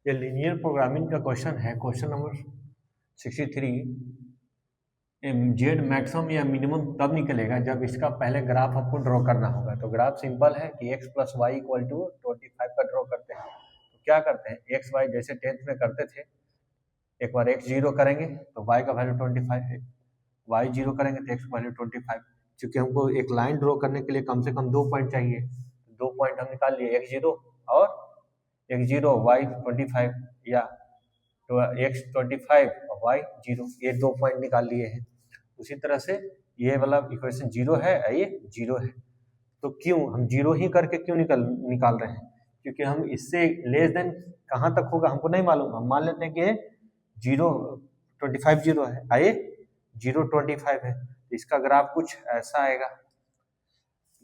ये linear programming का question है, क्वेश्चन नंबर 63। जेड मैक्सिमम या मिनिमम तब निकलेगा जब इसका पहले ग्राफ आपको ड्रॉ करना होगा। तो ग्राफ सिंपल है कि x plus Y equal to 25 का ड्रॉ करते हैं। तो क्या करते हैं, एक्स वाई जैसे 10th में करते थे, एक बार x जीरो करेंगे तो y का वैल्यू 25 है, y जीरो करेंगे तो x वैल्यू 25। क्योंकि हमको एक लाइन ड्रॉ करने के लिए कम से कम 2 पॉइंट चाहिए, 2 पॉइंट हम निकाल लिए, x जीरो और x जीरो y 25 या तो x 25 और y जीरो, ये 2 पॉइंट निकाल लिए हैं। उसी तरह से ये वाला इक्वेशन जीरो है, ये जीरो है। तो क्यों हम जीरो ही करके क्यों निकाल रहे हैं, क्योंकि हम इससे लेस देन कहाँ तक होगा हमको नहीं मालूम। हम मान लेते हैं कि जीरो 25 जीरो है, आइए जीरो 25 है, तो इसका ग्राफ कुछ ऐसा आएगा।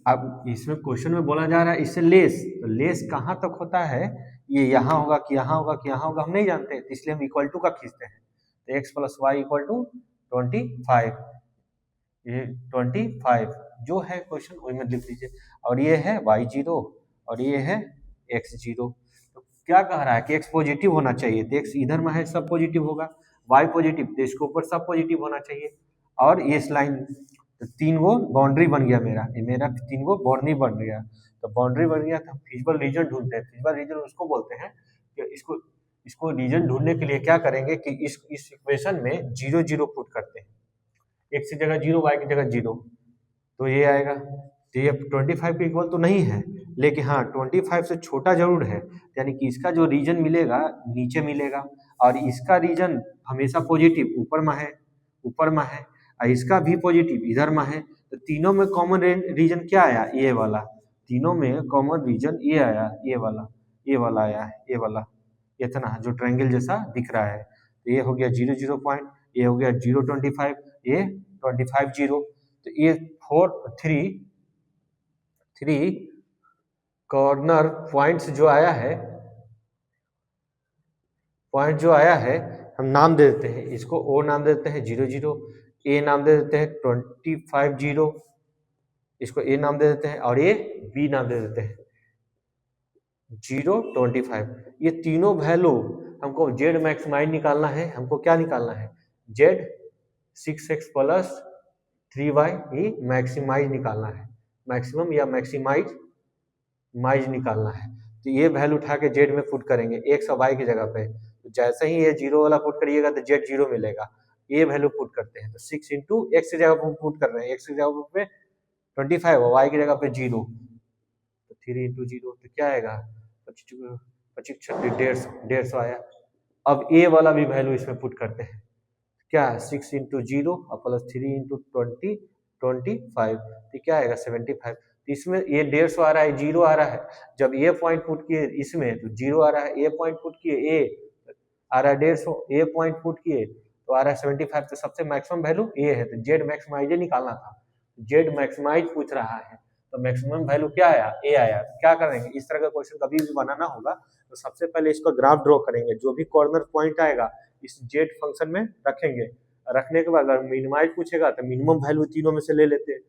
अब इसमें क्वेश्चन में बोला जा रहा है इससे लेस, तो लेस कहाँ तक होता है, ये यहाँ होगा कि यहाँ होगा कि यहाँ होगा हम नहीं जानते, तो इसलिए हम इक्वल टू का खींचते हैं। तो x plus Y equal to 25, ये 25 जो है क्वेश्चन वही में लिख लीजिए, और ये है y जीरो और ये है x जीरो। तो क्या कह रहा है कि x पॉजिटिव होना चाहिए, तो x इधर में है सब पॉजिटिव होगा, y पॉजिटिव तो इसके ऊपर सब पॉजिटिव होना चाहिए। और ये लाइन तो 3 गो बाउंड्री बन गया, मेरा 3 गो बाउंड्री बन गया। तो बाउंड्री बन गया तो फिजिबल रीजन ढूंढते हैं। फिजिबल रीजन उसको बोलते हैं कि इसको रीजन ढूंढने के लिए क्या करेंगे कि इस इक्वेशन में जीरो जीरो पुट करते हैं, x की जगह जीरो, y की जगह जीरो, तो ये आएगा। तो ये 25 के इक्वल तो नहीं है, लेकिन हाँ 25 से छोटा जरूर है, यानी कि इसका जो रीजन मिलेगा नीचे मिलेगा, और इसका रीजन हमेशा पॉजिटिव ऊपर में है, और इसका भी पॉजिटिव इधर में है। तो तीनों में कॉमन रीजन क्या आया, ये वाला। तीनों में कॉमन रीजन ये आया, ये वाला आया, ये वाला इतना जो ट्रायंगल जैसा दिख रहा है। तो ये हो गया 0 0 पॉइंट, ये हो गया 0 25, ये 25 0। तो ये 3 कॉर्नर पॉइंट्स जो आया है, हम नाम दे देते हैं, इसको ओ नाम दे देते हैं 0 0, ए नाम दे देते हैं 25 0, इसको ए नाम दे देते हैं, और ये बी नाम दे देते हैं 0 25। ये तीनों वैल्यू हमको जेड मैक्सिमाइज निकालना है। हमको क्या निकालना है, जेड 6x प्लस 3y ये मैक्सिमाइज निकालना है, मैक्सिमम या मैक्सिमाइज निकालना है। तो ये वैल्यू उठा के जेड में पुट करेंगे x और y की जगह पे। तो जैसे ही ये जीरो वाला पुट करिएगा तो जेड जीरो मिलेगा, ये वैल्यू पुट करते हैं। तो 6 इंटू एक्स की जगह पे पुट कर रहे हैं, x की जगह पे 25 और y की जगह पे 0, तो 3 इंटू 0 तो क्या आएगा 25 150 आया। अब ए वाला भी वैल्यू इसमें पुट करते हैं, क्या 6 इंटू 0 और प्लस 3 इंटू 25, तो क्या आएगा 75। तो इसमें ये 150 आ रहा है, 0 आ रहा है। जब ये पॉइंट पुट किए इसमें तो 0 आ रहा है, ए पॉइंट पुट किए ए आ रहा है 150, ए पॉइंट पुट किए तो आ रहा है 75। तो सबसे मैक्सिमम वैल्यू ए है, तो जेड मैक्सिमाइज निकालना था, जेड मैक्सिमाइज पूछ रहा है, तो मैक्सिमम वैल्यू क्या आया, ए आया। तो क्या करेंगे, इस तरह का क्वेश्चन कभी भी बनाना होगा तो सबसे पहले इसका ग्राफ ड्रॉ करेंगे, जो भी कॉर्नर पॉइंट आएगा इस जेड फंक्शन में रखेंगे। रखने के बाद अगर मिनिमाइज पूछेगा तो मिनिमम वैल्यू तीनों में से ले लेते हैं,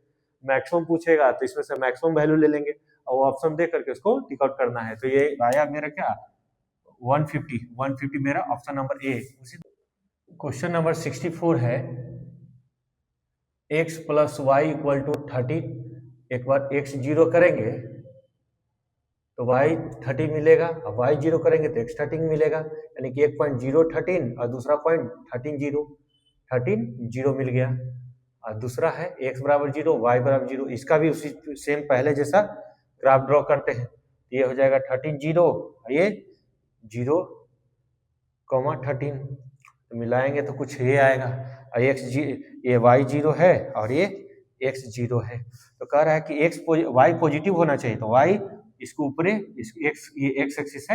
मैक्सिमम पूछेगा तो इसमें से मैक्सिमम वैल्यू ले लेंगे, और ऑप्शन दे करके उसको टिक आउट करना है। तो ये आया मेरा क्या 150 मेरा ऑप्शन नंबर ए। उसी क्वेश्चन नंबर 64 है, x plus Y equal to 30। एक बार x जीरो करेंगे तो y 30 मिलेगा, और y जीरो करेंगे तो x 13 मिलेगा, यानी कि एक पॉइंट 0 13 और दूसरा पॉइंट 13 0 मिल गया। और दूसरा है x बराबर 0 y बराबर 0, इसका भी उसी सेम पहले जैसा ग्राफ ड्रॉ करते हैं। ये हो जाएगा 13 0, ये 0 13, तो मिलाएंगे तो कुछ ये आएगा, और ये y 0 है और ये x 0 है। तो कह रहा है कि y पॉजिटिव होना चाहिए, तो y इसके ऊपर ये x एक्सिस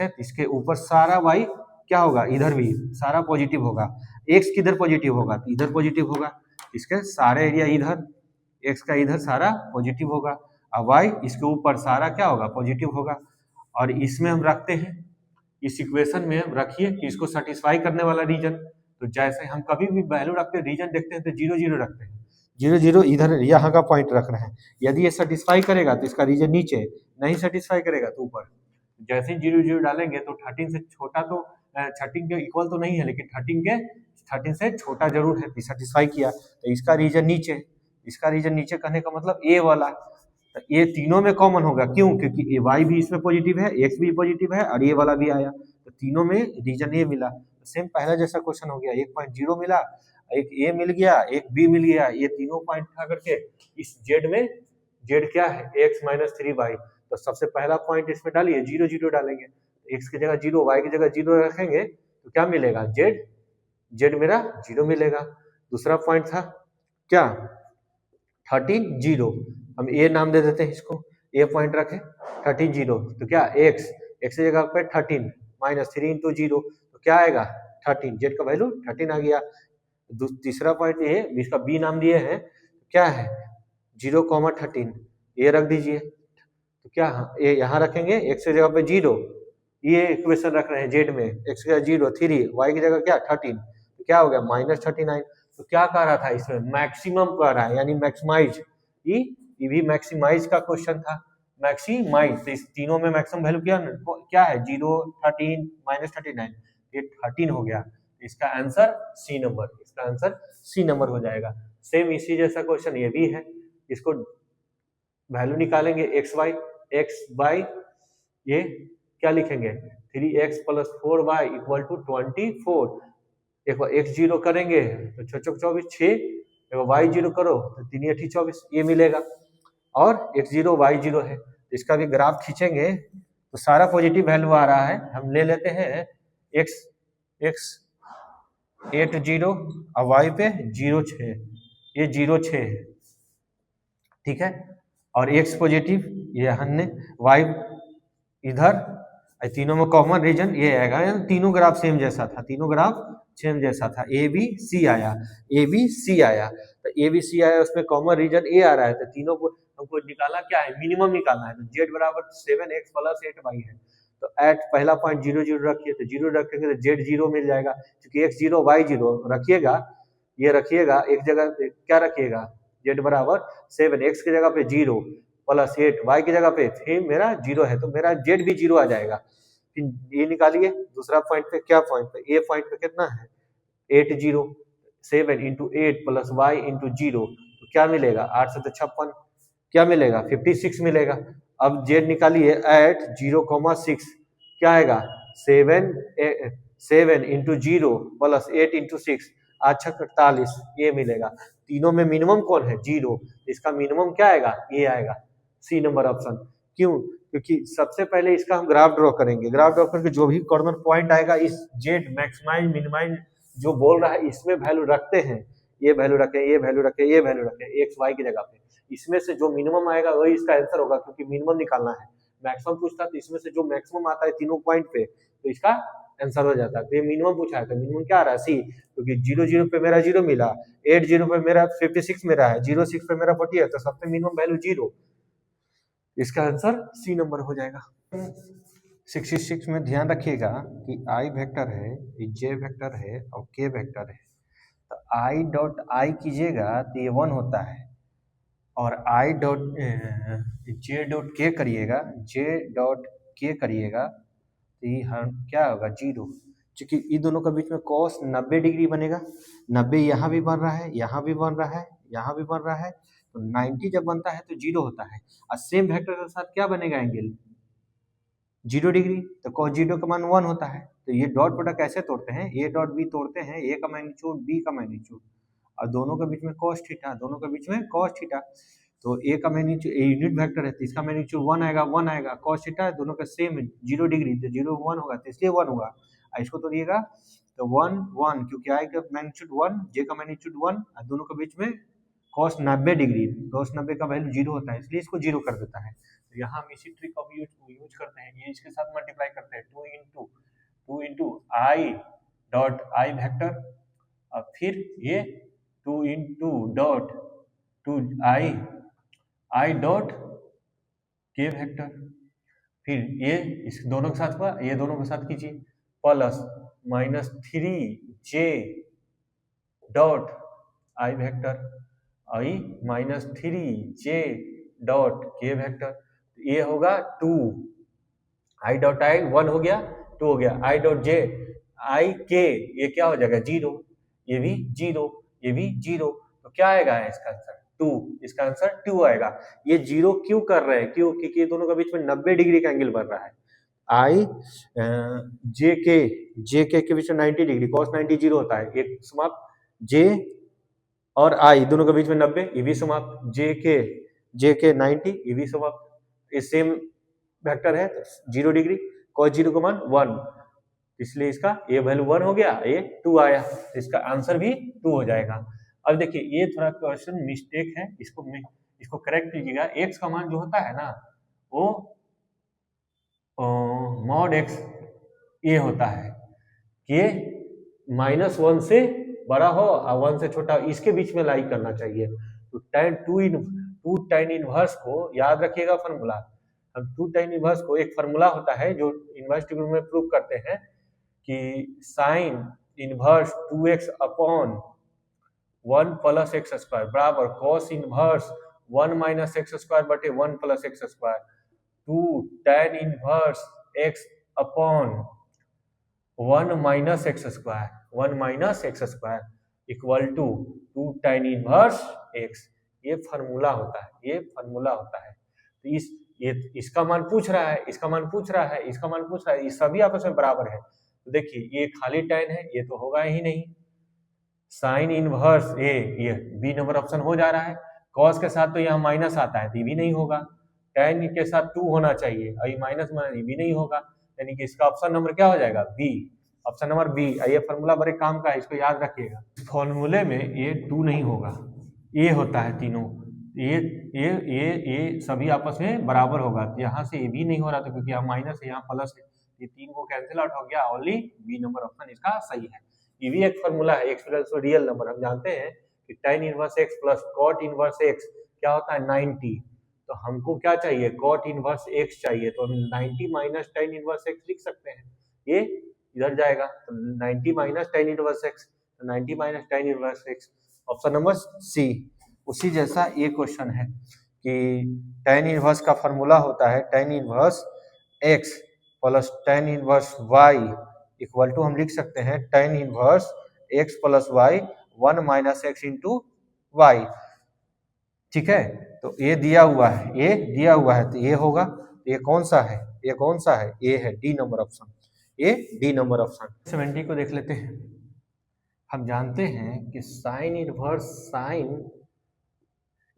है, इसके ऊपर सारा y क्या होगा, इधर भी सारा पॉजिटिव होगा। x किधर पॉजिटिव होगा, तो इधर पॉजिटिव होगा, इसके सारे एरिया इधर, x का इधर सारा पॉजिटिव होगा, और y इसके ऊपर सारा क्या होगा, पॉजिटिव होगा। और इसमें हम रखते हैं, इस इक्वेशन में हम रखिए कि इसको सेटिस्फाई करने वाला रीजन। तो जैसे हम कभी भी वैल्यू रखते हैं, रीजन देखते हैं तो 0 0 रखते हैं, 0 0 इधर यहाँ का पॉइंट रख रहे हैं। यदि ये सेटिस्फाई करेगा तो इसका रीजन नीचे, नहीं सेटिस्फाई करेगा तो ऊपर। जैसे ही 0 0 डालेंगे तो 13 से छोटा तो 13 के इक्वल तो नहीं है, लेकिन 13 से छोटा जरूर है, सेटिस्फाई किया। तो इसका रीजन नीचे, इसका रीजन नीचे कहने का मतलब ए वाला, तो ये तीनों में कॉमन होगा। क्यों? क्योंकि वाई भी इसमें पॉजिटिव है, एक्स भी पॉजिटिव है और ये वाला भी आया, तो तीनों में रीजन ए मिला। सेम पहला जैसा क्वेश्चन हो गया, 1.0 मिला, एक ए मिल गया, एक बी मिल गया, ये तीनों पॉइंट उठा करके इस जेड में, जेड क्या है x माइनस 3y, तो सबसे पहला पॉइंट इसमें डालिए 0 0 डालेंगे, x की जगह 0, y की जगह 0 रखेंगे तो क्या मिलेगा? जेड, जेड मेरा 0 मिलेगा। दूसरा पॉइंट था क्या? 13 0, हम ए नाम दे देते हैं इसको, ए पॉइंट रखे 13 0, तो क्या x, x की जगह पे 13 माइनस 3 इंटू 0, तो क्या आएगा? 13, जेड का वैल्यू 13 आ गया। तीसरा पॉइंट ये, इसका बी नाम दिए हैं, क्या है? 0,13, ये रख दीजिए, तो क्या ये यहाँ रखेंगे, x की जगह पे 0, ये इक्वेशन रख रहे हैं जेड में, x की जगह 0 3, y की जगह क्या 13, तो क्या हो गया? -39। तो क्या कह रहा था इसमें? मैक्सिमम कह रहा है, यानी मैक्सिमाइज, ये भी मैक्सिमाइज का क्वेश्चन था, मैक्सिमाइज। तो इस तीनों में मैक्सिमम वैल्यू क्या है? 0 13 -39, ये 13 हो गया। इसका आंसर सी नंबर, इसका आंसर सी नंबर हो जाएगा। सेम इसी जैसा क्वेश्चन ये भी है, इसको वैल्यू निकालेंगे एक्स वाई, ये क्या लिखेंगे? 3x + 4y = 24। देखो x 0 करेंगे तो 6 24 6, देखो y 0 करो तो 3 8 24, ये मिलेगा। और x 0 y 0 है, इसका भी ग्राफ खींचेंगे तो सारा पॉजिटिव वैल्यू आ रहा है। हम ले लेते हैं x 8 0 और y पे 0 6, ये 0 6 है, ठीक है। और x पॉजिटिव, ये हमने y इधर, तीनों में कॉमन रीजन ये आएगा, तीनों ग्राफ सेम जैसा था, तीनों ग्राफ सेम जैसा था, ए बी सी आया, ए बी सी आया, तो ए बी सी आया, उसमें कॉमन रीजन ए आ रहा है, तो तीनों को हमको निकालना क्या है? मिनिमम निकालना है। तो जेड बराबर 7x + 8y है, तो एट पहला पॉइंट 0 0 रखिए, तो 0 रखेंगे तो जेड 0 मिल जाएगा, क्योंकि x 0 y 0 रखिएगा, ये रखिएगा एक जगह, क्या रखिएगा? जेड बराबर 7, x की जगह पे 0 + 8, y की जगह पे 3 मेरा 0 है, तो मेरा जेड भी 0 आ जाएगा। फिर ये निकालिए दूसरा पॉइंट पे, क्या पॉइंट पे? ए पॉइंट पे कितना है? 8 0, 7 × 8 + y × 0, तो क्या मिलेगा? 8 से 56, क्या मिलेगा? 56 मिलेगा। अब जेड निकालिए एट 0,6, क्या आएगा? 7 × 0 + 8 × 6, 8 × 48, ये मिलेगा। तीनों में मिनिमम कौन है? 0, इसका मिनिमम क्या आएगा? ये आएगा, सी नंबर ऑप्शन। क्यों? क्योंकि सबसे पहले इसका हम ग्राफ ड्रॉ करेंगे, ग्राफ ड्रॉ करके जो भी कॉर्नर पॉइंट आएगा, इस जेड मैक्सिमाइज मिनिमाइज जो बोल रहा है इसमें वैल्यू रखते हैं, ये वैल्यू रखें, ये वैल्यू रखें, ये वैल्यू रखें, एक्स वाई की जगह पे, इसमें से जो मिनिमम आएगा वही इसका आंसर होगा, क्योंकि मिनिमम निकालना है। मैक्सिमम पूछता तो इसमें से जो मैक्सिमम आता है तीनों पॉइंट पे, तो इसका आंसर हो जाता है। तो ये मिनिमम पूछा है, तो मिनिमम क्या आ रहा है? सी, क्योंकि 0 0 पे मेरा 0 मिला, 8 0 पे मेरा 56 मेरा है, 0 6 पे मेरा 40 है, तो सबसे मिनिमम वैल्यू 0, इसका आंसर सी नंबर हो जाएगा। 66 में ध्यान रखिएगा कि i वेक्टर है, j वेक्टर है और k वेक्टर है, तो i डॉट आई कीजिएगा तो ये 1 होता है, और i dot j dot k करिएगा, j डॉट k करिएगा तो ये क्या होगा? 0, क्योंकि इन दोनों के बीच में cos 90 डिग्री बनेगा, 90 यहाँ भी बन रहा है, यहाँ भी बन रहा है, यहाँ भी बन रहा है, तो 90 जब बनता है तो 0 होता है, और सेम वेक्टर के साथ क्या बनेगा? एंगल 0 डिग्री, तो cos 0 का मान 1 होता है। तो ये डॉट प्रोडक्ट कैसे तोड़ते हैं? a डॉट b तोड़ते हैं, a का मैग्नीट्यूड b का मैग्नीट्यूड, और दोनों के बीच में cos थीटा, दोनों के बीच में cos थीटा, तो a का मैग्नीट्यूड, यूनिट वेक्टर है तो इसका मैग्नीट्यूड 1 आएगा, 1 आएगा, cos थीटा दोनों का सेम है 0 डिग्री, तो 0 1 होगा, तो इसलिए 1 होगा। इसको तोड़िएगा तो 1 1, क्योंकि i का मैग्नीट्यूड 1, j का मैग्नीट्यूड 1, और दोनों के बीच में cos 90 डिग्री, cos 90 का वैल्यू 0 होता है, इसलिए इसको 0 कर देता है। तो यहाँ हम इसी ट्रिक का यूज करते हैं, ये इसके साथ मल्टीप्लाई करते हैं, 2 into I dot I vector, और फिर ये 2 इंटू डॉट 2 आई डॉट के वेक्टर, फिर ये इस दोनों के साथ हुआ, ये दोनों के साथ कीजिए, plus -3j dot I vector, I -3j dot के वेक्टर, ये होगा 2 आई डॉट आई 1 हो गया, 2 हो गया, आई डॉट जे आई के ये क्या हो जाएगा 0, ये भी 0, ये भी 0, तो क्या आएगा इसका आंसर 2, इसका आंसर 2 आएगा। ये 0 क्यों कर रहे हैं, क्यों, क्योंकि दोनों के बीच में 90 डिग्री का एंगल बन रहा है। आई जे के बीच में 90 डिग्री, cos 90 0 होता है, एक समाप्त, जे और आई दोनों के बीच में 90, ये भी समाप्त, जे के 90, ये भी समाप्त, ये सेम वेक्टर है, 0 डिग्री, cos 0 का मान 1, इसलिए इसका ये वैल्यू 1 हो गया, ये 2 आया, इसका आंसर भी 2 हो जाएगा। अब देखिए ये थोड़ा क्वेश्चन मिस्टेक है, इसको करेक्ट कीजिएगा। x का मान जो होता है ना वो मॉड x ये होता है कि -1 से बड़ा हो और 1 से छोटा, इसके बीच में लाई करना चाहिए। तो टू tan इनवर्स को याद रखिएगा फॉर्मूला, हम 2 tan इनवर्स को एक फॉर्मूला होता है जो इनवर्स ट्रिग्नोमेट्री में प्रूव करते हैं कि sine inverse 2x upon 1 plus x square बराबर cos inverse 1 minus x square बटे 1 plus x square, 2 tan inverse x upon 1 minus x square equal to 2 tan inverse x। ये फार्मूला होता है, ये फार्मूला होता है। तो इसका मान पूछ रहा है, इसका मान पूछ रहा है, इसका मान पूछ रहा है, ये सभी आपस में बराबर है। तो देखिए ये खाली tan है, ये तो होगा ही नहीं, साइन इनवर्स ये बी नंबर ऑप्शन हो जा रहा है, कॉस के साथ तो यहाँ माइनस आता है तो ये भी नहीं होगा, tan के साथ 2 होना चाहिए और ये माइनस ये भी नहीं होगा, यानी कि इसका ऑप्शन नंबर क्या हो जाएगा बी, ऑप्शन नंबर बी। ये फॉर्मूला बड़े काम का है, इसको याद रखिएगा। फॉर्मूले में ये 2 नहीं होगा, ये होता है तीनों, ये सभी आपस में बराबर होगा, तो यहाँ से ये भी नहीं हो रहा था क्योंकि यहाँ माइनस है, यहाँ प्लस है, ये 3 को कैंसिल आउट हो गया, ओनली बी नंबर ऑप्शन इसका सही है। ये भी एक फॉर्मूला है, एक्स प्लस रियल नंबर, हम जानते हैं कि tan inverse x plus cot inverse x क्या होता है 90, तो हमको क्या चाहिए cot इनवर्स x चाहिए, तो हम 90 माइनस tan इनवर्स x लिख सकते हैं, ये इधर जाएगा तो 90 माइनस tan इनवर्स x, तो 90 minus tan inverse x, option number C. उसी जैसा ये क्वेश्चन है कि tan इनवर्स का फॉर्मूला होता है tan inverse x plus tan inverse y equal to हम लिख सकते हैं tan inverse x plus Y 1 minus X into Y, ठीक है। तो ये दिया हुआ है, ये दिया हुआ है, तो ये होगा, ये कौन सा है, ये कौन सा है, ये है डी नंबर ऑप्शन, ये डी नंबर ऑप्शन। 70 को देख लेते हैं। हम जानते हैं कि साइन इनवर्स साइन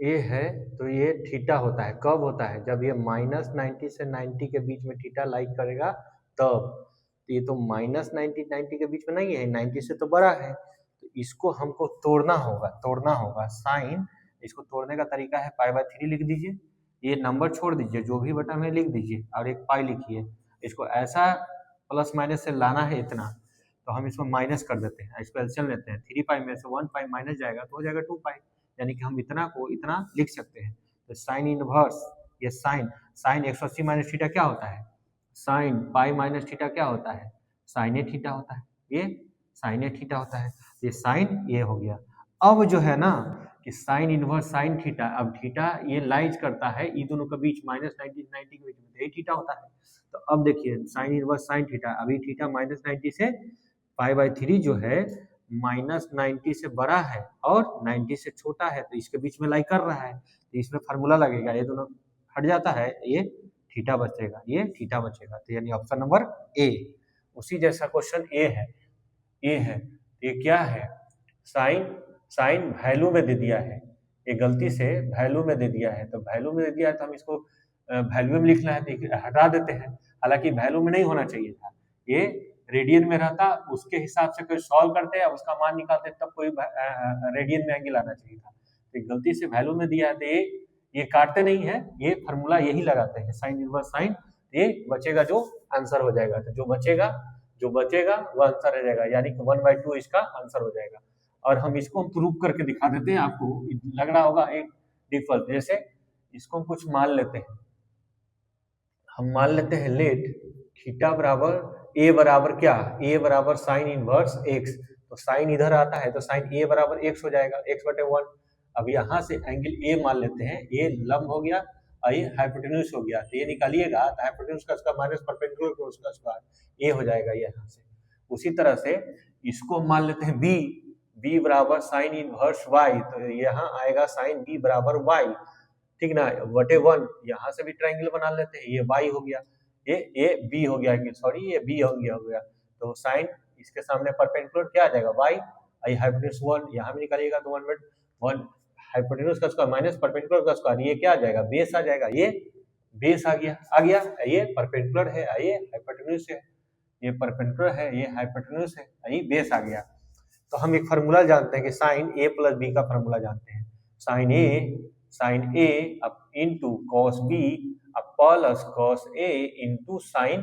ए है तो ये थीटा होता है, कब होता है जब ये -90 से 90 के बीच में थीटा लाइक करेगा तब, ये तो -90 के बीच में नहीं है, 90 से तो बड़ा है, तो इसको हमको तोड़ना होगा साइन, इसको तोड़ने का तरीका है π/3 लिख दीजिए, ये नंबर छोड़ दीजिए जो भी बटा में लिख दीजिए और एक पाई लिखिए, इसको ऐसा प्लस माइनस से लाना है इतना, तो हम इसको माइनस कर देते हैं, इसको एलसीएम लेते हैं, 3 पाई में से 1 पाई माइनस जाएगा तो हो जाएगा 2 पाई, यानी कि हम इतना को इतना लिख सकते हैं। तो साइन इनवर्स ये साइन 180 माइनस थीटा क्या होता है, साइन पाई माइनस थीटा क्या होता है, साइन ए थीटा होता है, ये साइन ए थीटा होता है, ये साइन ये हो गया। अब जो है ना कि साइन इनवर्स साइन थीटा, अब थीटा ये लाइज करता है इन दोनों के बीच -90 90 के बीच में, ये थीटा होता है। तो अब देखिए साइन इनवर्स साइन थीटा, अभी थीटा -90 से π/3 जो है -90 से बड़ा है और 90 से छोटा है, तो इसके बीच में लाई कर रहा है, तो इसमें फार्मूला लगेगा, ये दोनों हट जाता है, ये थीटा बचेगा, ये थीटा बचेगा, तो यानी ऑप्शन नंबर ए। उसी जैसा क्वेश्चन ए है, ये क्या है, साइन वैल्यू में दे दिया है, ये गलती से वैल्यू में दे दिया है, तो वैल्यू में दे दिया है तो हम इसको वैल्यू में लिखना है तो हटा देते हैं, हालांकि वैल्यू में नहीं होना चाहिए था, ये रेडियन में रहता, उसके हिसाब से कोई सॉल्व करते हैं उसका मान निकालते तब कोई रेडियन में एंगल आना चाहिए था, तो गलती से वैल्यू में दिया है, तो ये काटते नहीं है, ये फार्मूला यही लगाते हैं साइन इनवर्स साइन, ये बचेगा जो आंसर हो जाएगा, तो जो बचेगा वो आंसर हो जाएगा, यानी कि 1/2 इसका आंसर हो जाएगा। और हम इसको प्रूव करके दिखा देते हैं, आपको लग रहा होगा एक डिफॉल्ट, जैसे इसको हम कुछ मान लेते हैं, हम मान लेते हैं लेट थीटा बराबर ए बराबर क्या, ए बराबर साइन इनवर्स एक्स, तो साइन इधर आता है तो साइन ए बराबर एक्स हो जाएगा, x/1। अब यहाँ से एंगल ए मान लेते हैं, ए लंब हो गया आई हाइपोटेन्यूज हो गया, तो ये निकालिएगा तो हाइपोटेन्यूज का स्क्वायर माइनस परपेंडिकुलर का उसका स्क्वायर, ये हो जाएगा ये यहाँ से। उसी तरह से इसको मान लेते हैं बी, बी बराबर साइन इनवर्स वाई, तो यहाँ आएगा साइन बी बराबर वाई, ठीक ना, बटे 1, यहाँ से भी ट्राइंगल बना लेते हैं, ये वाई हो गया, ये बी हो गया, सॉरी ये बी हो गया, तो साइन इसके सामने परपेंडिकुलर क्या आ जाएगा वाई, आई हाइपोटेन्यूज 1, यहाँ भी निकालिएगा तो 1 हाइपोटेन्यूज का स्क्वायर माइनस परपेंडिकुलर का स्क्वायर, ये क्या आ जाएगा बेस आ जाएगा, ये बेस आ गया, ये परपेंडिकुलर है, ये हाइपोटेन्यूज है, ये परपेंडिकुलर है, ये हाइपोटेन्यूज है, ये बेस आ गया। तो हम एक फार्मूला जानते हैं कि साइन ए प्लस बी का फार्मूला जानते हैं, sine A up into cos B up plus cos A into sine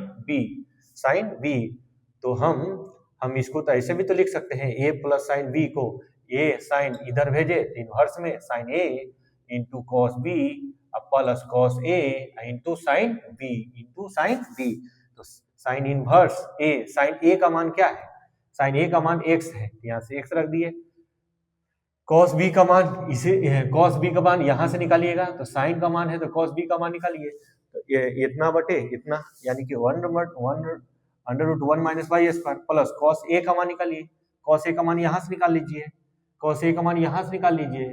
B. तो हम इसको तो ऐसे भी तो लिख सकते हैं, ए प्लस साइन बी को ए साइन इधर भेजे तो इनवर्स में sine A into cos B plus cos A into sine B. तो sine inverse A, sine A का मान क्या है, साइन ए का मान x है, यहाँ से x रख दिए, कॉस बी का मान यहाँ से निकालिएगा, तो साइन का मान है तो कॉस बी का मान निकालिए, तो ये इतना बटे इतना, यानी कि 1/1 minus Y square plus cos A का मान निकालिए, कॉस ए का मान यहाँ से निकाल लीजिए,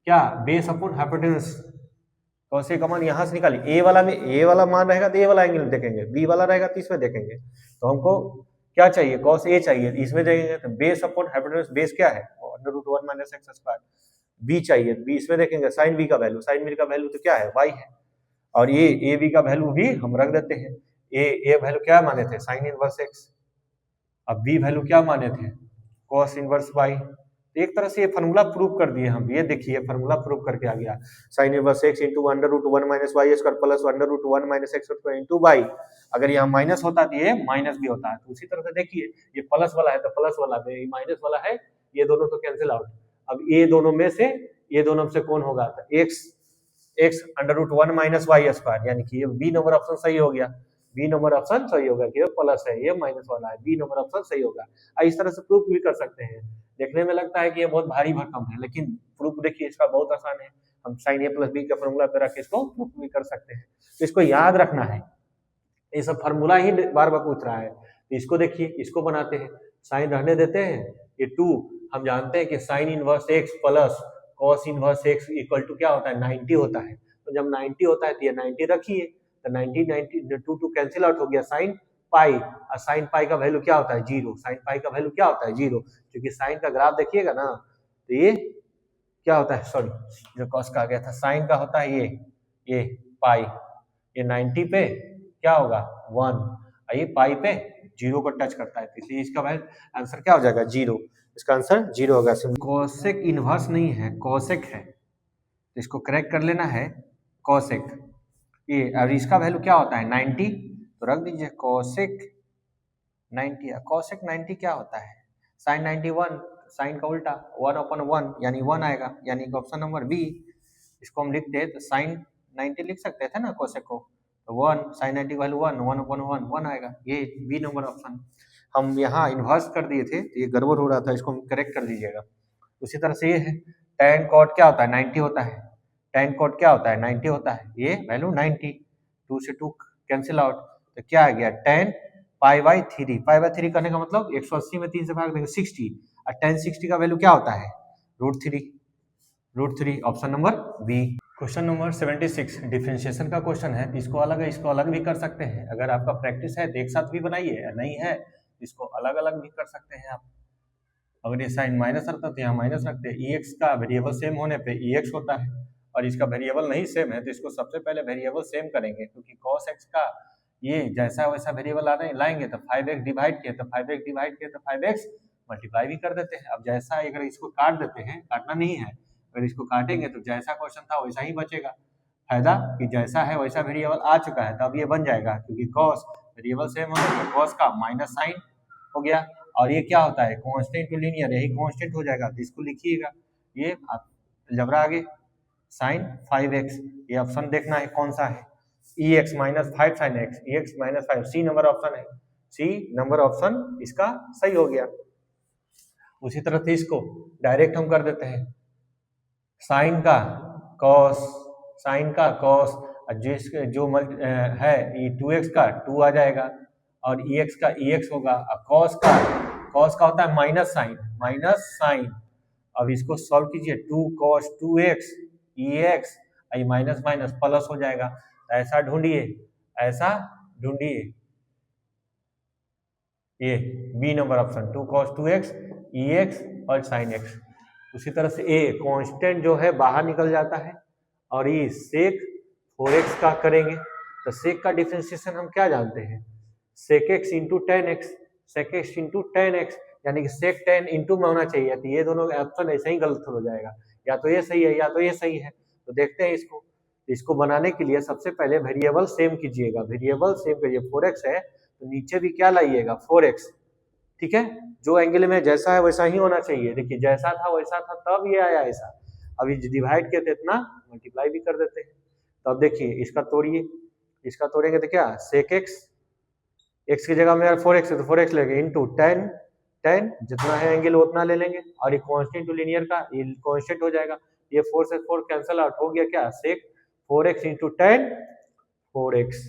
क्या base upon hypotenuse, cos A का मान यहाँ से निकालिए, ए वाला मान रहेगा तो ए वाला एंगल देखेंगे, बी वाला रहेगा तो इसमें देखेंगे, तो हमको क्या चाहिए कॉस ए चाहिए, इसमें देखेंगे तो बेस अपॉन हाइपोटेन्यूज, बेस क्या है √1 माइनस एक्स स्क्वायर, बी चाहिए, बी इसमें देखेंगे साइन बी का वैल्यू तो क्या है वाई है, और ये ए बी का वैल्यू भी हम रख देते हैं, ए वैल्यू क्या माने थे साइन इनवर्स एक्स, अब बी वैल्यू क्या माने थे कॉस इनवर्स वाई। एक तरह से ये फार्मूला प्रूव कर दिए हम, ये देखिए फार्मूला प्रूव करके आ गया, sine inverse X into √1 minus Y square plus √1 minus x square into Y, अगर यहाँ माइनस होता तो ये माइनस भी होता है, तो उसी तरह से देखिए ये प्लस वाला है तो प्लस वाला है, माइनस वाला है, ये दोनों तो कैंसिल आउट, अब ये दोनों में से कौन होगा, तो एक्स √1 माइनस वाई स्क्वायर, यानी कि ये बी नंबर ऑप्शन सही हो गया, कि ये प्लस है, ये माइनस वाला है, बी नंबर ऑप्शन सही होगा। इस तरह से प्रूफ भी कर सकते हैं, देखने में लगता है कि ये बहुत भारी भरकम है, लेकिन प्रूफ देखिए इसका बहुत आसान है, हम साइन ए प्लस बी का फॉर्मूला पे रख के इसको प्रूफ भी कर सकते हैं, तो इसको याद रखना है, ये सब फार्मूला ही बार बार पूछ रहा है, तो इसको देखिए, इसको बनाते हैं, साइन रहने देते हैं, ये 2 हम जानते हैं कि sine inverse X plus cos inverse X equal to क्या होता है 90 होता है, तो जब 90 होता है तो ये 90 रखिए, तो 90 2 कैंसिल आउट हो गया, साइन पाई, और साइन पाई का वैल्यू क्या होता है 0, साइन पाई का वैल्यू क्या होता है 0, क्योंकि साइन का ग्राफ देखिएगा ना, तो ये क्या होता है, सॉरी जो कॉस का आ गया था, साइन का होता है ये पाई, ये 90 पे क्या होगा 1, ये पाई पे 0 को टच करता है, तो इसलिए इसका आंसर क्या हो जाएगा 0, इसका आंसर 0 होगा। कोसेक इनवर्स नहीं है, कोसेक है, तो इसको करेक्ट कर लेना है कोसेक, ये और इसका वैल्यू क्या होता है 90, तो रख दीजिए कोसेक 90, कोसेक 90 क्या होता है साइन 91, साइन का उल्टा 1/1 यानी 1 आएगा, यानी कि ऑप्शन नंबर बी, इसको हम लिखते हैं तो साइन 90 लिख सकते थे ना कोसेक को, तो 1 साइन 90 का वैल्यू 1/1 आएगा, ये बी नंबर ऑप्शन। हम यहाँ इन्वर्स कर दिए थे तो ये गड़बड़ हो रहा था, इसको हम करेक्ट कर दीजिएगा। उसी तरह से ये है tan cot क्या होता है 90 होता है, tan cot क्या होता है 90 होता है, ये वैल्यू 90, 2 से 2 कैंसिल आउट, तो क्या आ गया tan π/3 करने का मतलब 180 में 3 से भाग देंगे 60, और tan 60 का वैल्यू क्या होता है √3, option number B. Question number 76 differentiation का क्वेश्चन है, इसको अलग भी कर सकते हैं, अगर आपका प्रैक्टिस है तो एक साथ भी बनाइए, नहीं है इसको अलग अलग भी कर सकते हैं आप। अगर ये साइन माइनस रखता तो यहाँ माइनस रखते हैं, एक्स का वेरिएबल सेम होने पे एक्स होता है, और इसका वेरिएबल नहीं सेम है तो इसको सबसे पहले वेरिएबल सेम करेंगे, क्योंकि कॉस एक्स का ये जैसा वैसा वेरिएबल लाएंगे तो 5x डिवाइड किए तो 5x मल्टीप्लाई भी कर देते हैं। अब जैसा अगर इसको काट देते हैं, काटना नहीं है, अगर इसको काटेंगे तो जैसा क्वेश्चन था वैसा ही बचेगा, फायदा कि जैसा है वैसा वेरिएबल आ चुका है, तो अब ये बन जाएगा, क्योंकि कॉस वेरिएबल सेम होगा तो कॉस का माइनस साइन हो गया, और ये क्या होता है कांस्टेंट टू लीनियर, यही कांस्टेंट हो जाएगा, तो इसको लिखिएगा, ये अलजबरा आगे साइन 5x, ये ऑप्शन देखना है कौन सा है, ex minus 5 sine x, ex minus 5, C number option है, सी नंबर ऑप्शन इसका सही हो गया। उसी तरह से इसको डायरेक्ट हम कर देते हैं, साइन का कॉस और जो है ये 2x का 2 आ जाएगा, और ex का ex होगा, और cos का होता है माइनस साइन। अब इसको सॉल्व कीजिए, 2 cos 2x ex, ये माइनस माइनस प्लस हो जाएगा। ऐसा ढूंढिए ये B number option, 2 cos 2x ex और sin x। उसी तरह से ए कांस्टेंट जो है बाहर निकल जाता है, और ये sec 4x का करेंगे तो sec का डिफरेंशिएशन हम क्या जानते हैं, sec x into ten x, sec x into ten x, यानी कि sec 10 इंटू में होना चाहिए। तो ये दोनों ऑप्शन ऐसे ही गलत हो जाएगा, या तो ये सही है या तो ये सही है। तो देखते हैं इसको बनाने के लिए सबसे पहले वेरिएबल सेम कीजिएगा, वेरिएबल सेम करिए। 4x है तो नीचे भी क्या लाइएगा 4x, ठीक है। जो एंगल में जैसा है वैसा ही होना चाहिए। देखिए जैसा था वैसा था तब ये आया ऐसा, अभी डिवाइड किए थे इतना मल्टीप्लाई भी कर देते हैं। तो अब देखिए इसका तोड़ेंगे तो क्या sec x की जगह में 4x है तो 4x लेंगे इंटू टेन जितना है एंगल उतना ले लेंगे, और ये कांस्टेंट टू लीनियर का ये कांस्टेंट हो जाएगा, ये 4 से 4 कैंसिल आउट हो गया, क्या sec 4x into ten 4x।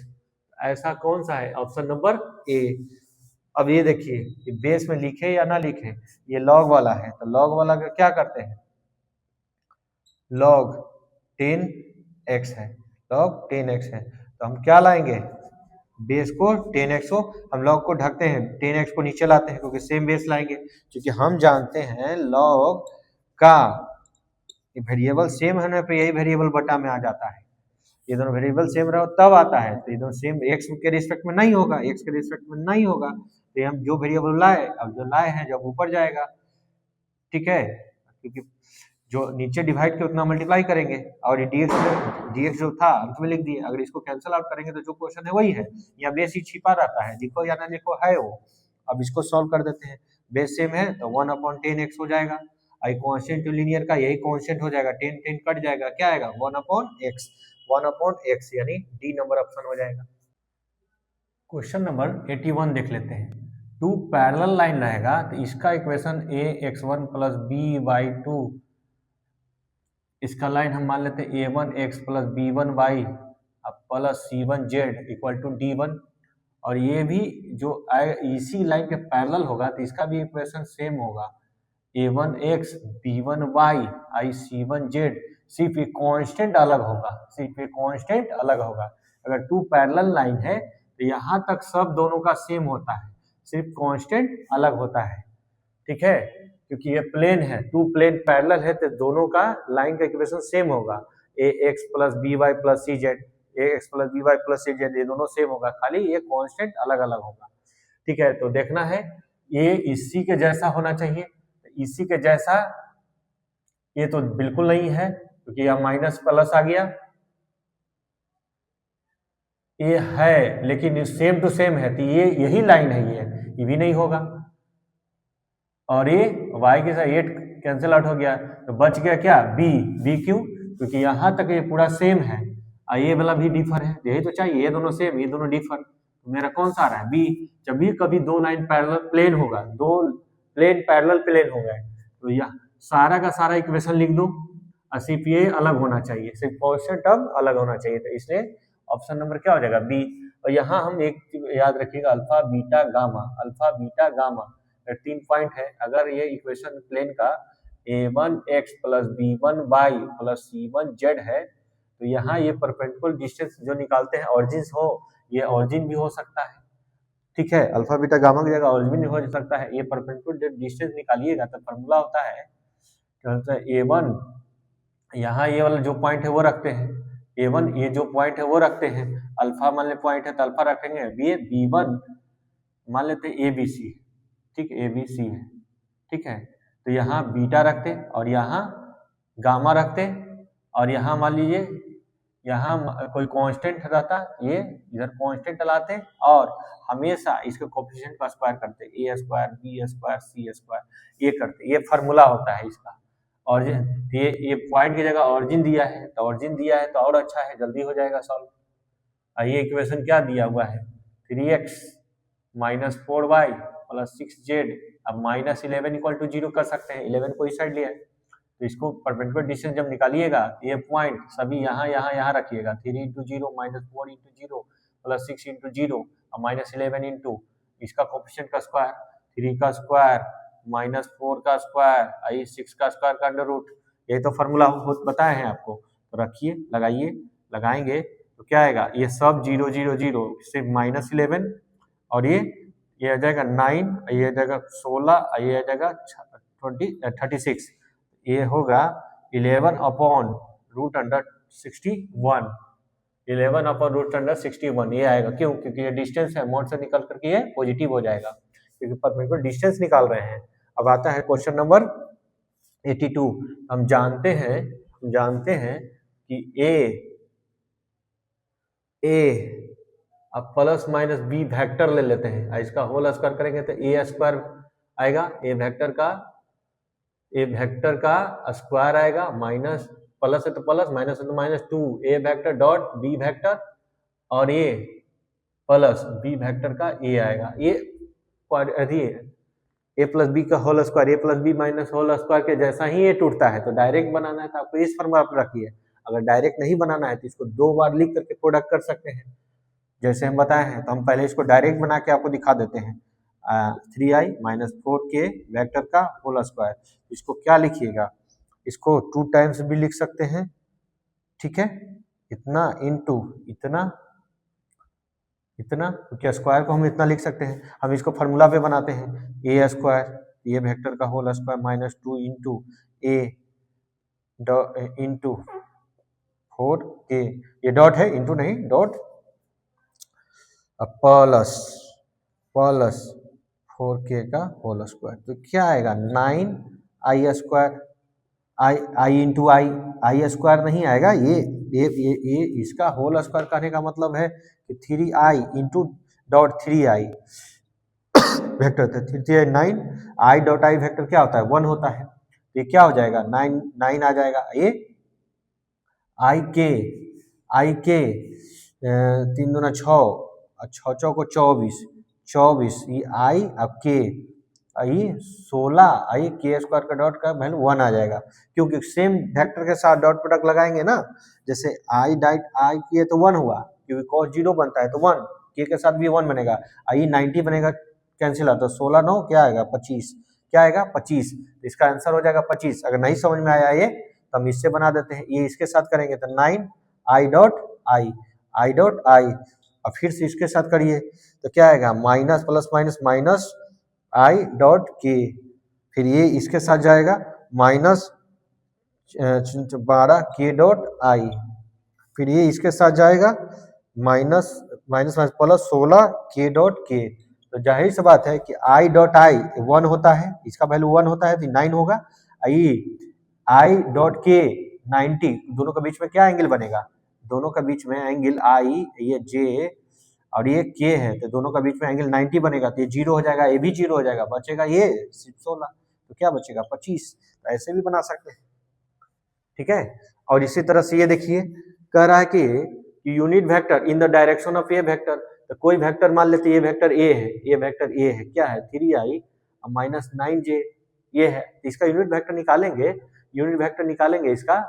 ऐसा कौन सा है, ऑप्शन नंबर ए। अब ये देखिए ये बेस में लिखे या ना लिखे, ये लॉग वाला है तो लॉग वाला का क्या करते हैं, log 10x है, log 10x है तो हम क्या लाएंगे बेस को 10x को, हम log को ढकते हैं 10x को नीचे लाते हैं क्योंकि सेम बेस लाएंगे, क्योंकि हम जानते हैं log का वेरिएबल सेम होने पे यही वेरिएबल बटा में आ जाता है। ये दोनों वेरिएबल सेम रहो तब आता है, तो ये दोनों सेम x के रिस्पेक्ट में नहीं होगा, x के रिस्पेक्ट में नहीं होगा, तो हम जो वेरिएबल लाए अब जो लाए हैं जब ऊपर जाएगा, ठीक है, क्योंकि जो नीचे डिवाइड के उतना मल्टीप्लाई करेंगे, और dx जो था अंत में लिख दिए, अगर इसको कैंसिल आउट करेंगे तो जो क्वेश्चन है वही है, या बेस ही छिपा रहता है, लिखो या ना लिखो है वो। अब इसको सॉल्व कर देते हैं, बेस सेम है तो 1/10x हो जाएगा, आई कांस्टेंट टू लीनियर का यही कांस्टेंट हो जाएगा, 10 कट जाएगा, क्या आएगा 1/x यानी डी नंबर ऑप्शन हो जाएगा। क्वेश्चन नंबर 81 देख लेते हैं। टू पैरेलल लाइन रहेगा तो इसका इक्वेशन ax1 प्लस b/2, इसका लाइन हम मान लेते हैं a1x plus b1y plus c1z equal to d1, और ये भी जो इसी लाइन के पैरेलल होगा तो इसका भी इक्वेशन सेम होगा, a1x b1y c1z, सिर्फ ये कांस्टेंट अलग होगा, अगर टू पैरेलल लाइन है तो यहाँ तक सब दोनों का सेम होता है, सिर्फ कांस्टेंट अलग होता है, ठीक है, क्योंकि ये प्लेन है, टू प्लेन पैरेलल है तो दोनों का लाइन का इक्वेशन सेम होगा, ax plus by plus cz, ये दोनों सेम होगा, खाली ये कांस्टेंट अलग अलग होगा, ठीक है। तो देखना है ये इसी के जैसा होना चाहिए, इसी के जैसा ये तो बिल्कुल नहीं है क्योंकि यह माइनस प्लस आ गया, ये है लेकिन सेम टू सेम है तो ये यही लाइन है, ये भी नहीं होगा, और ये y के साथ 8 कैंसिल आउट हो गया तो बच गया क्या b क्यों, क्योंकि यहाँ तक ये पूरा सेम है, ये वाला भी डिफर है, यही तो चाहिए, ये दोनों सेम ये दोनों डिफर, तो मेरा कौन सा आ रहा है b। जब भी कभी दो लाइन पैरेलल प्लेन होगा, दो प्लेन पैरेलल प्लेन हो गए तो यह सारा का सारा इक्वेशन लिख दो, सिर्फ ये अलग होना चाहिए, सिर्फ कांस्टेंट टर्म अलग होना चाहिए, तो इसलिए ऑप्शन नंबर क्या हो जाएगा बी। और यहाँ हम एक याद रखिएगा अल्फा बीटा गामा 3 पॉइंट है, अगर ये इक्वेशन प्लेन का a1x plus b1y plus c1z है तो यहाँ ये परपेंडिकुलर डिस्टेंस जो निकालते हैं ऑरिजिन हो, ये ऑरिजिन भी हो सकता है, ठीक है, अल्फा बीटा गामा की जगह ऑरिजिन भी हो सकता है, ये परपेंडिकुलर डिस्टेंस निकालिएगा तो फॉर्मूला होता है a1, यहाँ ये वाला जो पॉइंट है वो रखते हैं, a1 ये जो पॉइंट है वो रखते हैं, अल्फा मान ले पॉइंट है तो अल्फा रखेंगे, b1 मान लेते हैं abc, ठीक abc है, ठीक है, तो यहाँ बीटा रखते और यहाँ गामा रखते, और यहाँ मान लीजिए यहाँ कोई कांस्टेंट रहता, ये इधर कांस्टेंट लाते और हमेशा इसके कोएफिशिएंट का स्क्वायर करते, a square b square c square, ये करते, ये फार्मूला होता है इसका। और ये पॉइंट की जगह ऑरिजिन दिया है तो ऑरिजिन दिया है तो और अच्छा है, जल्दी हो जाएगा सॉल्व। ये इक्वेशन क्या दिया हुआ है 3x minus 4y plus 6z, अब माइनस 11 इक्वल टू 0 कर सकते हैं, 11 को इस साइड लिया है तो इसको परपेंडिकुलर डिस्टेंस जब निकालिएगा, ये पॉइंट सभी यहाँ रखिएगा, 3 into zero minus 4 into zero plus 6 into zero और माइनस 11 इंटू इसका कोफिशिएंट का स्क्वायर, 3 का स्क्वायर माइनस 4 का स्क्वायर 6 का स्क्वायर का अंडर रूट। ये तो फॉर्मूला बताए हैं आपको, तो रखिए, लगाइए, लगाएंगे तो क्या आएगा, ये सब 0 0 0 सिर्फ माइनस 11 और ये आ जाएगा 9, ये आ जाएगा 16, ये आ जाएगा 36, ये होगा 11 upon root under 61, 11 upon root under 61 ये आएगा। क्यों? क्योंकि ये डिस्टेंस है, मॉड से निकल करके ये पॉजिटिव हो जाएगा क्योंकि परपेंडिकुलर डिस्टेंस निकाल रहे हैं। अब आता है क्वेश्चन नंबर 82। हम जानते हैं कि ए अब प्लस माइनस बी वेक्टर ले लेते हैं, इसका होल स्क्वायर करेंगे तो ए स्क्वायर आएगा, ए वेक्टर का स्क्वायर आएगा, माइनस प्लस है तो प्लस, माइनस है तो minus 2 A vector dot B vector और ये प्लस बी वेक्टर का ए आएगा, ये ए प्लस बी का whole square, A plus B minus whole square के जैसा ही ये टूटता है। तो डायरेक्ट बनाना है तो आपको इस फॉर्मूला पर रखिए, अगर डायरेक्ट नहीं बनाना है तो इसको 2 बार लिख करके प्रोडक्ट कर सकते हैं जैसे हम बताए हैं। तो हम पहले इसको डायरेक्ट बना के आपको दिखा देते हैं, 3i माइनस 4k वेक्टर का होल स्क्वायर। इसको क्या लिखिएगा, इसको 2 टाइम्स भी लिख सकते हैं, ठीक है, इतना इंटू इतना क्योंकि स्क्वायर को हम इतना लिख सकते हैं। हम इसको फार्मूला पे बनाते हैं, ए स्क्वायर ये वेक्टर का होल स्क्वायर माइनस 2 इंटू ए इंटू 4k, ये डॉट है इंटू नहीं डॉट, प्लस 4k का होल स्क्वायर। तो क्या आएगा 9i स्क्वायर, आई इंटू आई स्क्वायर नहीं आएगा, ये इसका होल स्क्वायर करने का मतलब है कि 3i into dot 3i vector था 3 9 i डॉट i वेक्टर क्या होता है 1 होता है, तो ये क्या हो जाएगा 9 आ जाएगा, ये आई के 3 दूना 6 और 6 चौको 24 ये आई अब के आई 16 आई के स्क्वायर का डॉट का वैल्यू 1 आ जाएगा, क्योंकि सेम वेक्टर के साथ डॉट प्रोडक्ट लगाएंगे ना, जैसे आई डाइट आई किए तो 1 हुआ क्योंकि cos 0 बनता है तो 1, के साथ भी 1 बनेगा, आई 90 बनेगा कैंसिल आता, 16 9 क्या आएगा 25, क्या आएगा 25, तो इसका आंसर हो जाएगा 25। अगर नहीं समझ में आया ये तो हम इससे बना देते हैं, ये इसके साथ करेंगे तो 9 आई डॉट आई और फिर से इसके साथ करिए तो क्या आएगा minus plus minus minus I dot के, फिर ये इसके साथ जाएगा माइनस 12 के डॉट आई, फिर ये इसके साथ जाएगा माइनस प्लस 16 के डॉट के। तो जाहिर सी बात है कि आई डॉट आई 1 होता है, इसका वैल्यू 1 होता है तो 9 होगा, आई डॉट के 90, दोनों के बीच में क्या एंगल बनेगा, दोनों के बीच में एंगल आई ये जे और ये के है तो दोनों का बीच में एंगल 90 बनेगा, तो ये 0 हो जाएगा, ये भी 0 हो जाएगा, बचेगा ये 16, तो क्या बचेगा 25। तो ऐसे भी बना सकते हैं, ठीक है। और इसी तरह से ये देखिए कह रहा है कि unit vector in the direction of A vector, तो कोई वेक्टर मान लेते ये वेक्टर ए है, ये वेक्टर ए है, क्या है 3i माइनस 9j ये है, तो इसका यूनिट वेक्टर निकालेंगे इसका,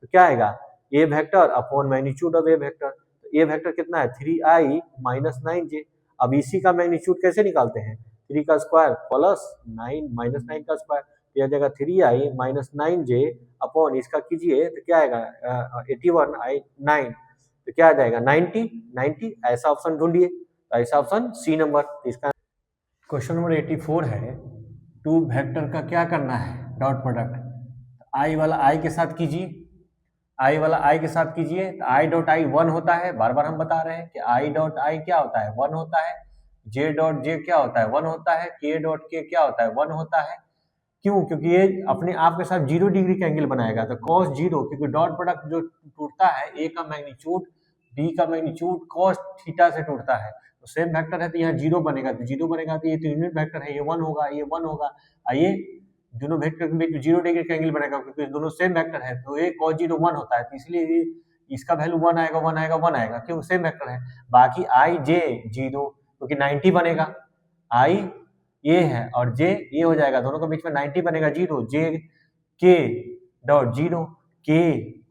तो क्या आएगा A vector upon magnitude of A vector, तो ए वेक्टर कितना है 3i माइनस 9j। अब इसी का मैग्नीट्यूड कैसे निकालते हैं, 3 का स्क्वायर प्लस 9 माइनस 9 का स्क्वायर, तो यह जाएगा 3i माइनस 9j अपॉन इसका कीजिए तो क्या आएगा 81 9, तो क्या आ जाएगा 90। ऐसा ऑप्शन ढूंढिए, तो ऐसा ऑप्शन सी नंबर। तो इसका क्वेश्चन नंबर 84 है, टू वेक्टर का क्या करना है डॉट प्रोडक्ट, आई वाला आई के साथ कीजिए, आई वाला आई के साथ कीजिए, तो आई डॉट आई 1 होता है, बार बार हम बता रहे हैं कि आई डॉट आई क्या होता है 1 होता है, जे डॉट जे क्या होता है 1 होता है, के डॉट के क्या होता है 1 होता है। क्यों? क्योंकि ये अपने आप के साथ 0 डिग्री का एंगल बनाएगा, तो cos 0, क्योंकि डॉट प्रोडक्ट जो टूटता है ए का मैग्नीट्यूड बी का मैग्नीट्यूड cos थीटा से टूटता है, तो सेम वेक्टर है तो यहाँ 0 बनेगा, तो 0 बनेगा तो ये तो यूनिट वेक्टर है, ये 1 होगा, ये 1 होगा, ये दोनों वेक्टर के बीच 0 डिग्री का एंगल बनेगा क्योंकि दोनों सेम वेक्टर है, तो ये cos 0 1 होता है, तो इसलिए इसका वैल्यू 1 आएगा क्यों सेम वेक्टर है। बाकी आई जे 0 क्योंकि 90 बनेगा, आई ये है और जे ये हो जाएगा, दोनों के बीच में 90 बनेगा 0, जे के डॉट जीरो के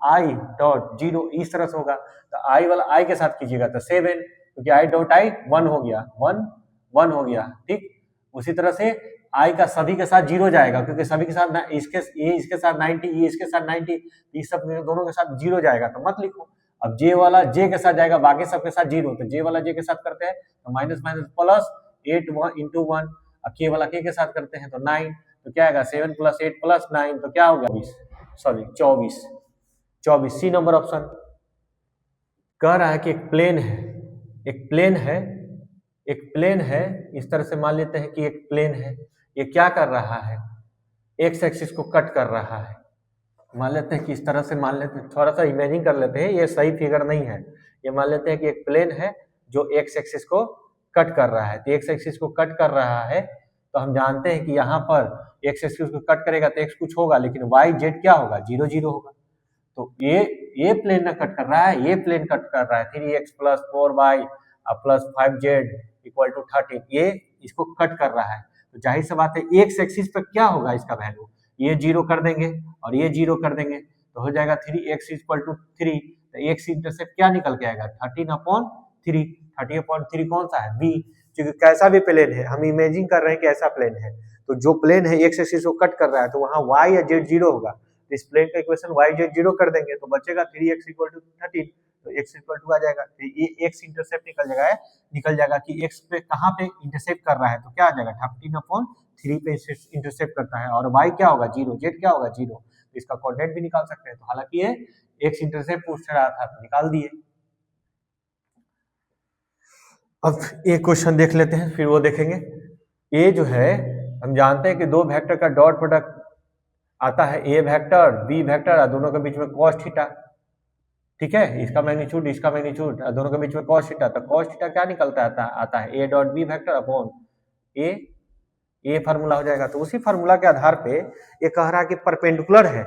आई डॉट जीरो इस तरह से होगा। तो आई वाला आई के साथ कीजिएगा तो 7, क्योंकि आई डॉट आई 1 हो गया, 1 हो गया, ठीक। उसी तरह से आई का सभी के साथ 0 जाएगा, क्योंकि सभी के साथ इसके साथ 90, ये इसके साथ 90, इस सब दोनों के साथ 0 जाएगा तो मत लिखो। अब जे वाला जे के साथ जाएगा, बाकी सबके साथ 0, तो जे वाला जे के साथ करते हैं तो माइनस माइनस प्लस 8 into 1, अब के वाला के साथ करते हैं तो 9, तो क्या आएगा 7 + 8 + 9, तो क्या हो गया 24। C number option. कह रहा है कि एक प्लेन है, इस तरह से मान लेते हैं कि एक प्लेन है, ये क्या कर रहा है, एक्स एक्सिस को कट कर रहा है। मान लेते हैं कि इस तरह से मान लेते हैं, थोड़ा सा इमेजिन कर लेते हैं, ये सही फिगर नहीं है। ये मान लेते हैं कि एक प्लेन है जो एक्स एक्सिस को कट कर रहा है, तो एक्स एक्सिस को कट कर रहा है, तो हम जानते हैं कि यहाँ पर एक्स एक्सिस को कट करेगा तो एक्स कुछ होगा, लेकिन वाई जेड क्या होगा, 0 0 होगा। तो ये प्लेन ना कट कर रहा है, ये प्लेन कट कर रहा है 3x + 4y + 5z = 13, ये इसको कट कर रहा है। तो जाहिर सी बात है एक्स एक्सिस पर क्या होगा इसका वैल्यू, ये 0 कर देंगे और ये 0 कर देंगे, तो हो जाएगा 3x = 3, तो एक्स इंटरसेप्ट क्या निकल के आएगा 13/3। 13/3 कौन सा है, बी, क्योंकि कैसा भी प्लेन है, हम इमेजिन कर रहे हैं कि ऐसा प्लेन है, तो जो प्लेन है एक्स एक्सिस को कट कर रहा है तो वहां y या z 0 होगा, तो इस प्लेन का इक्वेशन y z 0 कर देंगे तो बचेगा 3x = 13, तो x = आ जाएगा, तो ये x इंटरसेप्ट निकल जाएगा कि x पे कहां पे इंटरसेप्ट कर रहा है, तो क्या आ जाएगा 13/3 पे इंटरसेप्ट करता है, और y क्या होगा 0, z क्या होगा 0, तो इसका कोऑर्डिनेट भी निकाल सकते हैं। तो हालांकि ये x इंटरसेप्ट पूछ रहा था तो निकाल दिए। अब एक क्वेश्चन देख लेते हैं, फिर वो देखेंगे। ये जो है हम जानते हैं कि दो वेक्टर का डॉट प्रोडक्ट आता है, ए वेक्टर बी वेक्टर, और दोनों के बीच में cos थीटा, ठीक है, इसका मैग्नीट्यूड दोनों के बीच में cos थीटा, तो cos थीटा क्या निकलता आता है A dot B vector upon A formula हो जाएगा। तो उसी फार्मूला के आधार पे ये कह रहा है कि परपेंडिकुलर है,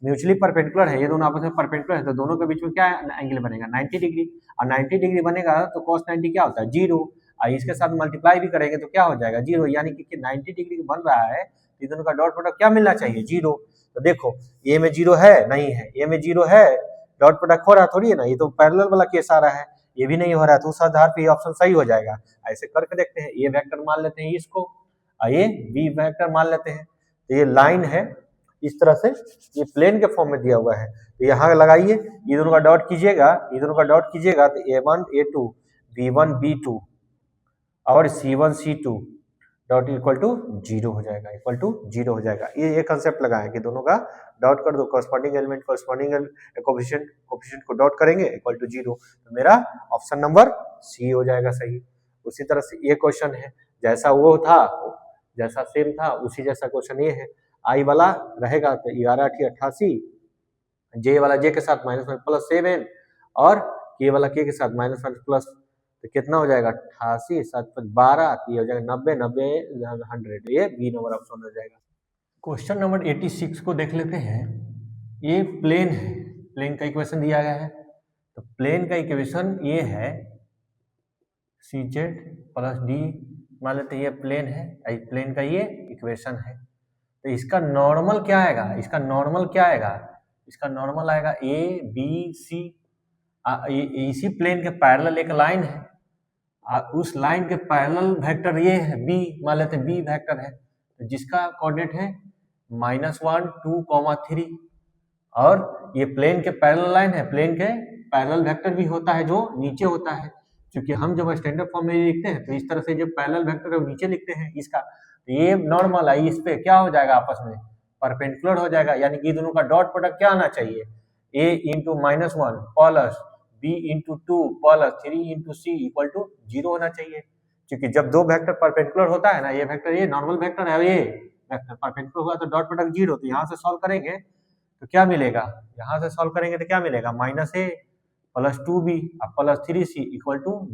म्यूचुअली परपेंडिकुलर है, ये दोनों आपस में परपेंडिकुलर है, तो दोनों के बीच में क्या एंगल बनेगा 90 डिग्री, और 90 डिग्री बनेगा तो cos 90 क्या होता है 0, और इसके साथ मल्टीप्लाई भी करेंगे तो क्या हो जाएगा 0, यानी कि 90 डिग्री बन रहा है, तो दोनों का डॉट प्रोडक्ट क्या मिलना चाहिए 0। तो देखो ए में 0 है नहीं है, ए में 0 है, डॉट प्रोडक्ट हो रहा थोड़ी है ना, ये तो पैरेलल वाला केस आ रहा है, ये भी नहीं हो रहा है, तो उस आधार पे ये ऑप्शन सही हो जाएगा। ऐसे करके देखते हैं, ए वेक्टर मान लेते हैं इसको, और ये बी वेक्टर मान लेते हैं, तो ये लाइन है इस तरह से, ये प्लेन के फॉर्म में दिया हुआ है, तो यहाँ लगाइए, ये दोनों का डॉट कीजिएगा, तो a1 a2 b1 b2 और c1 c2 dot equal to 0 हो जाएगा, ये कंसेप्ट लगाएं कि दोनों का डॉट कर दो, corresponding element coefficient co dot करेंगे इक्वल टू 0, तो मेरा ऑप्शन नंबर सी हो जाएगा सही। उसी तरह से ये क्वेश्चन है, जैसा वो था जैसा सेम था उसी जैसा क्वेश्चन ये है, आई वाला रहेगा तो 11 × 88, जे वाला जे के साथ -7 और के वाला के साथ -+, तो कितना हो जाएगा 88 7 12, ये हो जाएगा 90 90 100, ये बी नंबर ऑप्शन हो जाएगा। क्वेश्चन नंबर 86 को देख लेते हैं। ये प्लेन है, प्लेन का इक्वेशन दिया गया है, तो प्लेन का इक्वेशन ये है CZ + D, मान लेते हैं ये प्लेन है, प्लेन का ये इक्वेशन है, तो इसका नॉर्मल क्या आएगा, इसका नॉर्मल आएगा ABC, इसी प्लेन के पैरेलल एक लाइन है, उस लाइन के पैरेलल वेक्टर ये है B, मान लेते हैं B वेक्टर है, तो जिसका कोऑर्डिनेट है -1 2, 3, और ये प्लेन के पैरेलल लाइन है, प्लेन के पैरेलल वेक्टर भी होता है जो नीचे होता है, क्योंकि हम जब स्टैंडर्ड फॉर्म में लिखते हैं तो इस तरह से जो पैरेलल वेक्टर है वो नीचे लिखते हैं इसका, तो ये नॉर्मल है, इस पे क्या हो जाएगा आपस में परपेंडिकुलर हो जाएगा, यानी कि दोनों का डॉट प्रोडक्ट क्या आना चाहिए a × -1 plus b × 2 plus 3 × c = 0 होना चाहिए, क्योंकि जब दो वेक्टर परपेंडिकुलर होता है ना, ये वेक्टर ये नॉर्मल वेक्टर है, ये वेक्टर परपेंडिकुलर हुआ तो डॉट प्रोडक्ट 0, तो यहाँ से सॉल्व करेंगे तो क्या मिलेगा, -a + 2b + 3c =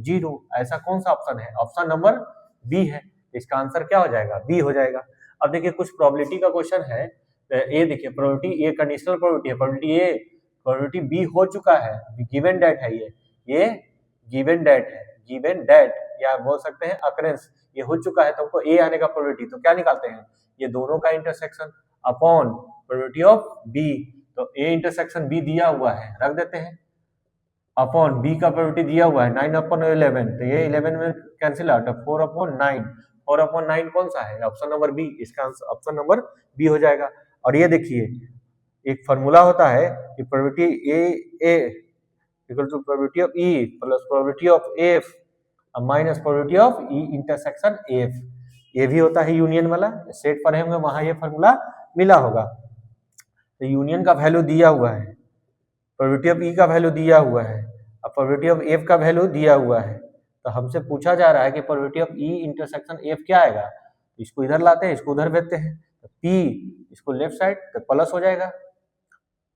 0, ऐसा कौन सा ऑप्शन है, ऑप्शन नंबर बी है, इसका आंसर क्या हो जाएगा बी हो जाएगा। अब देखिए कुछ प्रोबेबिलिटी का क्वेश्चन है, ये देखिए प्रोबेबिलिटी, ये कंडीशनल प्रोबेबिलिटी है, प्रोबेबिलिटी बी हो चुका है, गिवन डेट है, ये गिवन डेट या बोल सकते हैं अकरेंस, ये हो चुका है, तो हमको ए आने का प्रोबेबिलिटी, तो क्या निकालते हैं, ये दोनों का intersection upon probability of B, तो ए इंटरसेक्शन बी दिया हुआ है, रख देते हैं, अपॉन बी का प्रोबेबिलिटी दिया हुआ है 9/11, तो ये 11 में कैंसिल आउट है, 4/9, 4/9 कौन सा है, ऑप्शन नंबर बी, इसका ऑप्शन नंबर बी हो जाएगा। और ये देखिए एक फॉर्मूला होता है कि probability A equal to probability of E plus probability of F minus probability of E intersection F, ये भी होता है यूनियन वाला, सेट पढ़े होंगे वहां ये फॉर्मूला मिला होगा। तो यूनियन का वैल्यू दिया हुआ है, प्रोबेबिलिटी ऑफ ई का वैल्यू दिया हुआ है और प्रोबेबिलिटी ऑफ एफ का वैल्यू दिया हुआ है, तो हमसे पूछा जा रहा है कि probability of E intersection F क्या आएगा, इसको इधर लाते हैं, इसको उधर भेजते हैं, तो पी इसको लेफ्ट साइड तो प्लस हो जाएगा,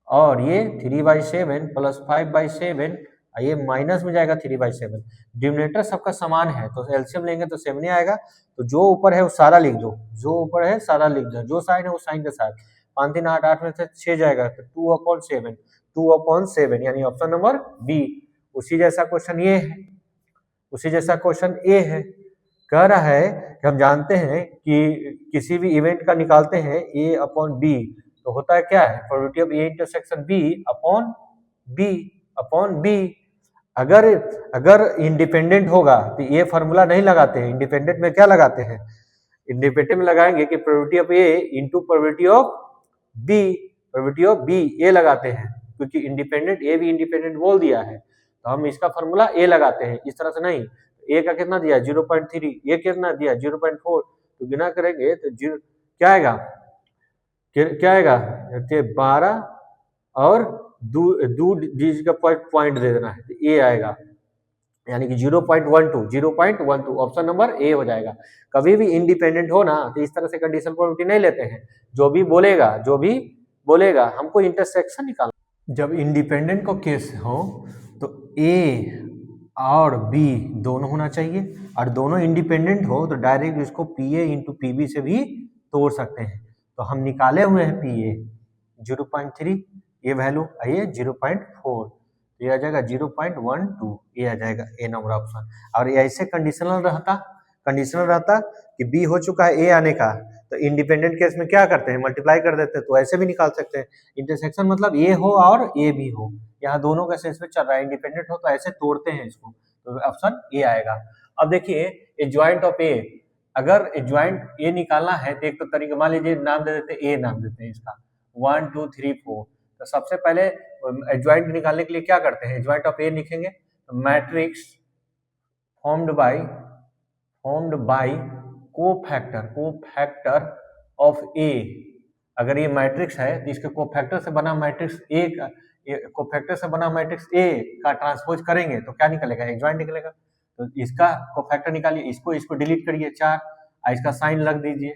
और ये 3/7 प्लस 5/7, ये माइनस में जाएगा 3/7, डिनोमिनेटर सबका समान है तो एलसीएम लेंगे तो 7 ही आएगा, तो जो ऊपर है वो सारा लिख दो, जो ऊपर है सारा लिख दो, जो साइन है वो साइन के साथ, 5 3 8 8 में से 6 जाएगा तो 2/7, 2/7 यानी ऑप्शन नंबर बी। उसी जैसा क्वेश्चन ये है, उसी जैसा क्वेश्चन ए है, कह रहा है कि हम जानते हैं कि किसी भी इवेंट का निकालते हैं ए अपॉन बी, तो होता है क्या है, probability of A intersection B upon B. अगर इंडिपेंडेंट होगा तो ये फॉर्मूला नहीं लगाते हैं, इंडिपेंडेंट में क्या लगाते हैं, इंडिपेंडेंट में लगाएंगे कि probability of A into probability of B A लगाते हैं, क्योंकि इंडिपेंडेंट ए भी इंडिपेंडेंट बोल दिया है, तो हम इसका फॉर्मूला ए लगाते हैं, इस तरह से नहीं। ए का कितना दिया 0.3, ये कितना दिया 0.4, तो गुना करेंगे तो क्या आएगा, क्या आएगा 12 और दो डिजिट का पॉइंट दे देना है, तो ए आएगा, यानी कि 0.12 ऑप्शन नंबर ए हो जाएगा। कभी भी इंडिपेंडेंट हो ना तो इस तरह से कंडीशनल प्रोबेबिलिटी नहीं लेते हैं, जो भी बोलेगा हमको इंटरसेक्शन निकालना। जब इंडिपेंडेंट को केस हो तो ए और बी दोनों होना चाहिए, और दोनों इंडिपेंडेंट हो तो डायरेक्ट इसको P A into P B से भी तोड़ सकते हैं, तो हम निकाले हुए हैं पी ए 0.3, ये वैल्यू आइए 0.4, ये आ जाएगा 0.12, ये आ जाएगा ए नंबर ऑप्शन। और ऐसे कंडीशनल रहता कि बी हो चुका है ए आने का, तो इंडिपेंडेंट केस में क्या करते हैं मल्टीप्लाई कर देते हैं, तो ऐसे भी निकाल सकते हैं। इंटरसेक्शन मतलब ए हो और ए भी हो, यहाँ दोनों का सेंस में चल रहा है, इंडिपेंडेंट हो तो ऐसे तोड़ते हैं इसको, तो ऑप्शन ए आएगा। अब देखिए एडजॉइंट ऑफ ए, अगर एडजॉइंट ए निकालना है तो एक तो तरीका, मान लीजिए नाम दे देते हैं, ए नाम देते हैं इसका 1 2 3 4, तो सबसे पहले एडजॉइंट निकालने के लिए क्या करते हैं, एडजॉइंट ऑफ ए लिखेंगे तो matrix formed by cofactor of A, अगर ये मैट्रिक्स है तो इसके कोफैक्टर से बना मैट्रिक्स ए का, कोफैक्टर से बना मैट्रिक्स ए का ट्रांसपोज करेंगे तो क्या निकलेगा, एडजॉइंट निकलेगा। तो इसका कोफैक्टर निकालिए, इसको डिलीट करिए 4, इसका साइन रख दीजिए,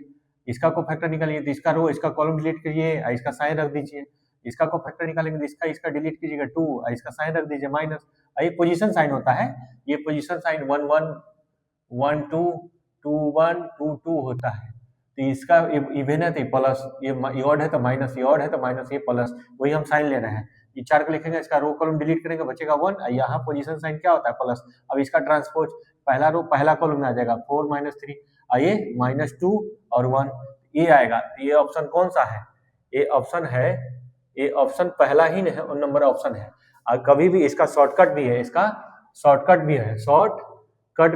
इसका कोफैक्टर निकालिए तो इसका रो इसका कॉलम डिलीट करिए, इसका साइन रख दीजिए, इसका कोफैक्टर निकालेंगे तो इसका डिलीट कीजिएगा 2, इसका साइन रख दीजिए माइनस, ये पोजीशन साइन होता है, ये पोजीशन साइन 1 1 1 2 2 1 2 2 होता है, तो इसका इवन है तो प्लस, ये ऑड है तो माइनस, ये ऑड है तो माइनस, ये प्लस, वही हम साइन ले रहे हैं। ये 4 को लिखेंगे, इसका रो कॉलम डिलीट करेंगे बचेगा 1, यहाँ पोजीशन साइन क्या होता है प्लस, अब इसका ट्रांसपोज पहला रो पहला कॉलम में आ जाएगा 4 -3, ये -2 और 1, ये आएगा। ये ऑप्शन कौन सा है, ये ऑप्शन है, ये ऑप्शन पहला ही नहीं है और नंबर ऑप्शन है। और कभी भी इसका शॉर्टकट भी है, इसका शॉर्टकट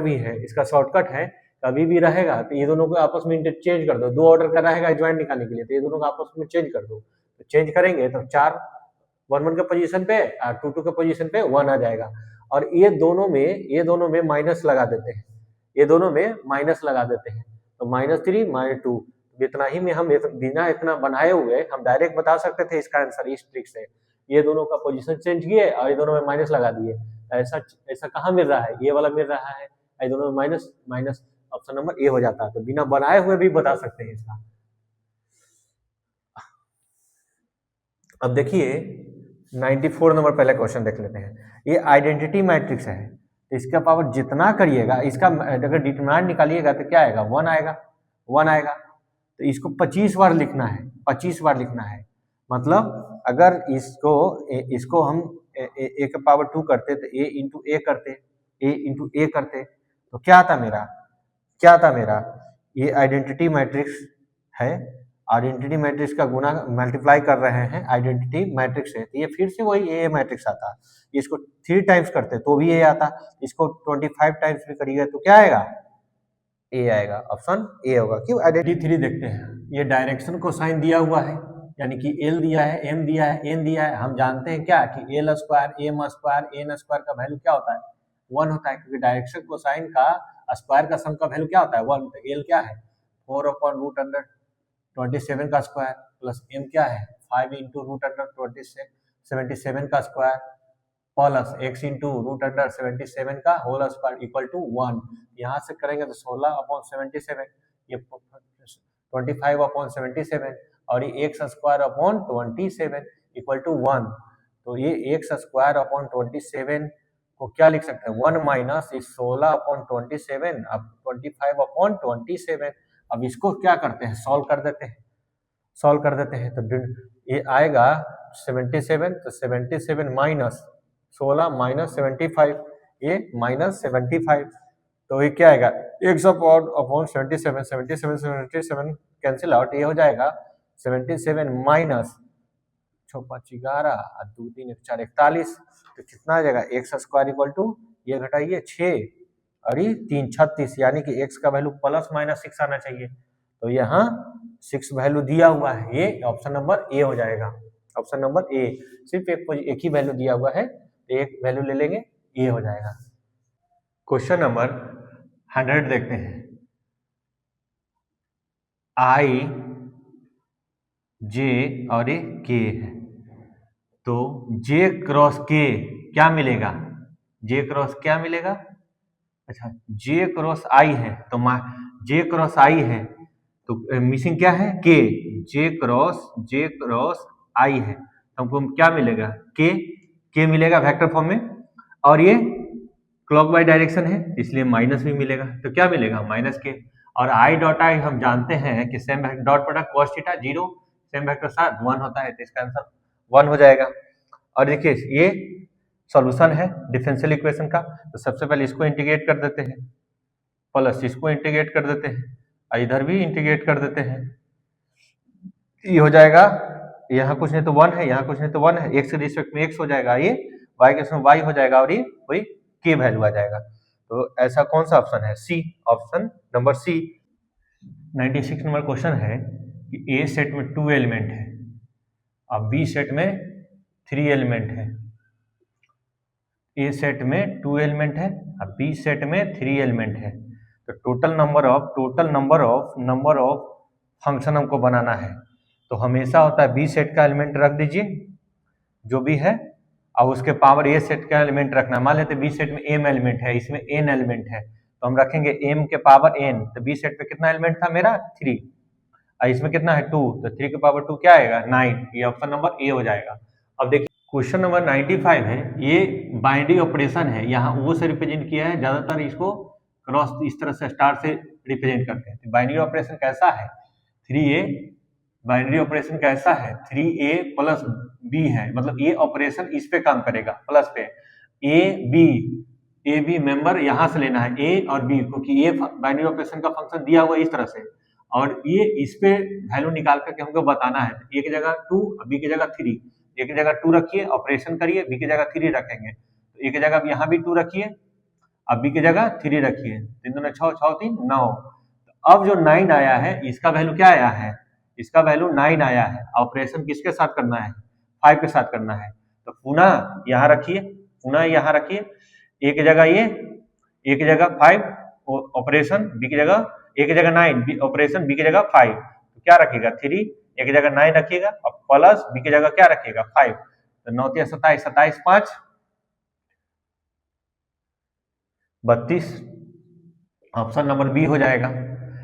भी है, इसका शॉर्टकट है, कभी भी रहेगा तो ये दोनों को आपस में इंटरचेंज कर दो, 2 ऑर्डर का रहेगा ज्वाइंट निकालने के लिए, तो ये दोनों को आपस में चेंज कर दो, तो चेंज करेंगे तो 4 1 1 के पोजीशन पे और 2 2 के पोजीशन पे 1 आ जाएगा, और ये दोनों में माइनस लगा देते हैं, तो -3 -2, इतना ही में हम बिना इतना बनाए हुए हम डायरेक्ट बता सकते थे इसका आंसर इस ट्रिक से, ये दोनों का पोजीशन चेंज किए और ये दोनों में माइनस लगा दिए, ऐसा कहाँ मिल रहा है, ये वाला मिल रहा है, ये दोनों में माइनस, ऑप्शन नंबर ए हो जाता है, तो बिना बनाए हुए भी बता सकते हैं इसका। अब देखिए 94 नंबर पहले क्वेश्चन देख लेते हैं, ये आइडेंटिटी मैट्रिक्स है, तो इसका पावर जितना करिएगा, इसका अगर डिटरमिनेंट निकालिएगा तो क्या आएगा 1 आएगा, तो इसको 25 बार लिखना है, मतलब अगर इसको हम ए का पावर 2 करते तो ए इंटू ए करते तो क्या था मेरा, ये आइडेंटिटी मैट्रिक्स है, आइडेंटिटी मैट्रिक्स का गुना मल्टीप्लाई कर रहे हैं आइडेंटिटी मैट्रिक्स से, तो ये फिर से वही ए मैट्रिक्स आता। इसको 3 टाइम्स करते तो भी ए आता, इसको 25 टाइम्स भी करिएगा तो क्या आएगा, ए आएगा, ऑप्शन ए होगा। क्यों, आइडेंटिटी 3 देखते हैं, ये डायरेक्शन को साइन दिया हुआ है, यानी कि एल दिया है, एम दिया है, एन दिया है। हम जानते हैं क्या कि L square, M square, N square का वैल्यू क्या होता है, 1 होता है, क्योंकि डायरेक्शन को साइन का स्क्वायर का सम का वैल्यू क्या होता है, 1। तो एल क्या है, 4/√27 का स्क्वायर, प्लस एम क्या है, 5 × √77 का स्क्वायर, प्लस x × √77 का होल स्क्वायर इक्वल टू 1। यहाँ से करेंगे तो 16/77, ये 25/77, और ये x² 27 इक्वल टू 1। तो ये x² को क्या लिख सकते हैं, 1 माइनस 16/27, अब 25/27। अब इसको क्या करते हैं, सॉल्व कर देते हैं, तो ये आएगा 77, तो 77 माइनस 16 माइनस 75, ये माइनस 75, तो ये क्या आएगा, x/77 कैंसिल आउट, ये हो जाएगा 77 माइनस 6 5 11 और 2 3 1 4 41, तो कितना आ जाएगा, x² इक्वल टू, ये घटाइए 6 और ये 3 36, यानी कि x का वैल्यू प्लस माइनस 6 आना चाहिए। तो यहाँ 6 वैल्यू दिया हुआ है, ये ऑप्शन नंबर ए हो जाएगा, ऑप्शन नंबर ए। सिर्फ एक ही वैल्यू दिया हुआ है, एक वैल्यू ले लेंगे, ए हो जाएगा। क्वेश्चन नंबर 100 देखते हैं, आई जे और ये के है, तो जे क्रॉस के क्या मिलेगा, जे क्रॉस क्या मिलेगा, अच्छा जे क्रॉस आई है, तो जे क्रॉस आई है तो मिसिंग क्या है, के, जे क्रॉस आई है, तो हमको क्या मिलेगा, के मिलेगा वेक्टर फॉर्म में, और ये क्लॉकवाइज डायरेक्शन है इसलिए माइनस भी मिलेगा, तो क्या मिलेगा, माइनस के, और आई डॉट आई हम जानते हैं कि same dot product cos theta 0, same vector साथ 1 होता है, तो इसका आंसर 1 हो जाएगा। और देखिए ये सॉल्यूशन है डिफरेंशियल इक्वेशन का, तो सबसे पहले इसको इंटीग्रेट कर देते हैं, प्लस इसको इंटीग्रेट कर देते हैं, और इधर भी इंटीग्रेट कर देते हैं, ये हो जाएगा, यहाँ कुछ नहीं तो 1 है, यहाँ कुछ नहीं तो 1 है, x के रिस्पेक्ट में x हो जाएगा, ये y के रिस्पेक्ट में y हो जाएगा, और ये वही k वैल्यू आ जाएगा। तो ऐसा कौन सा ऑप्शन है, C, option number C. 96 number question है कि ए सेट में 2 एलिमेंट है, अब बी सेट में 3 एलिमेंट है, ए सेट में 2 एलिमेंट है, अब बी सेट में 3 एलिमेंट है, तो टोटल नंबर ऑफ फंक्शन हमको बनाना है, तो हमेशा होता है बी सेट का एलिमेंट रख दीजिए जो भी है, और उसके पावर ए सेट का एलिमेंट रखना। मान लेते बी सेट में m एलिमेंट है, इसमें n एलिमेंट है, तो हम रखेंगे m के पावर n, तो बी सेट में कितना एलिमेंट था मेरा 3, और इसमें कितना है 2, तो 3 के पावर 2 क्या आएगा 9, ये ऑप्शन नंबर ए हो जाएगा। अब देखिए क्वेश्चन नंबर 95 है, ये बाइनरी ऑपरेशन है, यहाँ वो से रिप्रेजेंट किया है, ज्यादातर इसको क्रॉस इस तरह से स्टार से रिप्रेजेंट करते हैं। बाइनरी ऑपरेशन कैसा है, 3a, बाइनरी ऑपरेशन कैसा है, 3a प्लस b है, मतलब ये ऑपरेशन इस पे काम करेगा, प्लस पे ए बी मेंबर यहाँ से लेना है, a और b, क्योंकि ये बाइनरी ऑपरेशन का फंक्शन दिया हुआ इस तरह से, और ये इस पे वैल्यू निकाल करके हमको बताना है, a की जगह 2, b की जगह 3, a की जगह 2 रखिए, ऑपरेशन करिए, b की जगह 3 रखेंगे, तो a की जगह यहाँ भी 2 रखिए, अब b की जगह 3 रखिए, 3 दूनी 6, 6 3 9। अब जो 9 आया है इसका वैल्यू क्या आया है, इसका वैल्यू 9 आया है, ऑपरेशन किसके साथ करना है, 5 के साथ करना है, तो पुनः यहाँ रखिए, पुनः यहाँ रखिए, a की जगह ये, a की जगह 5 ऑपरेशन, b की जगह, a की जगह 9 ऑपरेशन, b की जगह 5, तो क्या रखिएगा 3, a की जगह 9 रखिएगा, और प्लस b की जगह क्या रखिएगा 5, तो 9 3 27, 27 5 32, ऑप्शन नंबर बी हो जाएगा।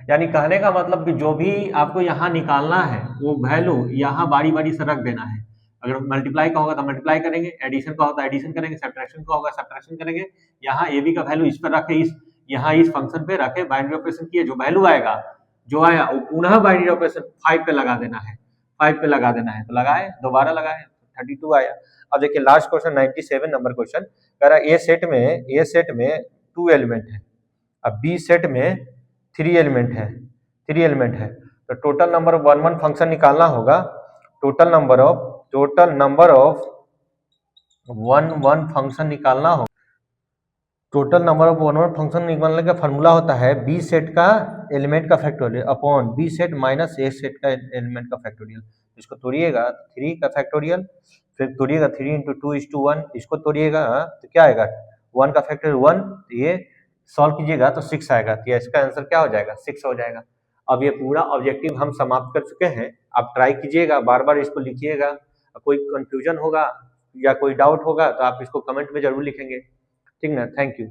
यानी कहने का मतलब कि जो भी आपको यहाँ निकालना है वो वैल्यू यहाँ बारी बारी से रख देना है, अगर मल्टीप्लाई का होगा तो मल्टीप्लाई करेंगे, एडिशन का होता है एडिशन करेंगे, सब्ट्रैक्शन का होगा सब्ट्रैक्शन करेंगे, यहाँ ए बी का वैल्यू इस पर रखे, यहाँ इस फंक्शन पे रखे, बाइनरी ऑपरेशन किए, जो वैल्यू आएगा जो आया वो पुनः बाइनरी ऑपरेशन 5 पे लगा देना है, 5 पे लगा देना है, तो लगाए, दोबारा लगाए, 32 आया। अब देखिए लास्ट क्वेश्चन 97 नंबर क्वेश्चन कह रहा है ए सेट में 2 एलिमेंट है, अब बी सेट में 3 एलिमेंट है, तो total number of one one function निकालना होगा। Total number of one one function निकालना होगा। Total number of one one function निकालने का फॉर्मूला होता है बी सेट का एलिमेंट का factorial upon B set minus A set का एलिमेंट का फैक्टोरियल। इसको तोड़िएगा 3 का फैक्टोरियल, फिर तोड़िएगा 3 इंटू 2:1, इसको तोड़िएगा तो क्या आएगा 1 का फैक्टोरियल 1, ये सॉल्व कीजिएगा तो 6 आएगा। तो इसका आंसर क्या हो जाएगा 6 हो जाएगा। अब ये पूरा ऑब्जेक्टिव हम समाप्त कर चुके हैं। आप ट्राई कीजिएगा, बार बार इसको लिखिएगा। कोई कंफ्यूजन होगा या कोई डाउट होगा तो आप इसको कमेंट में जरूर लिखेंगे। ठीक ना, थैंक यू।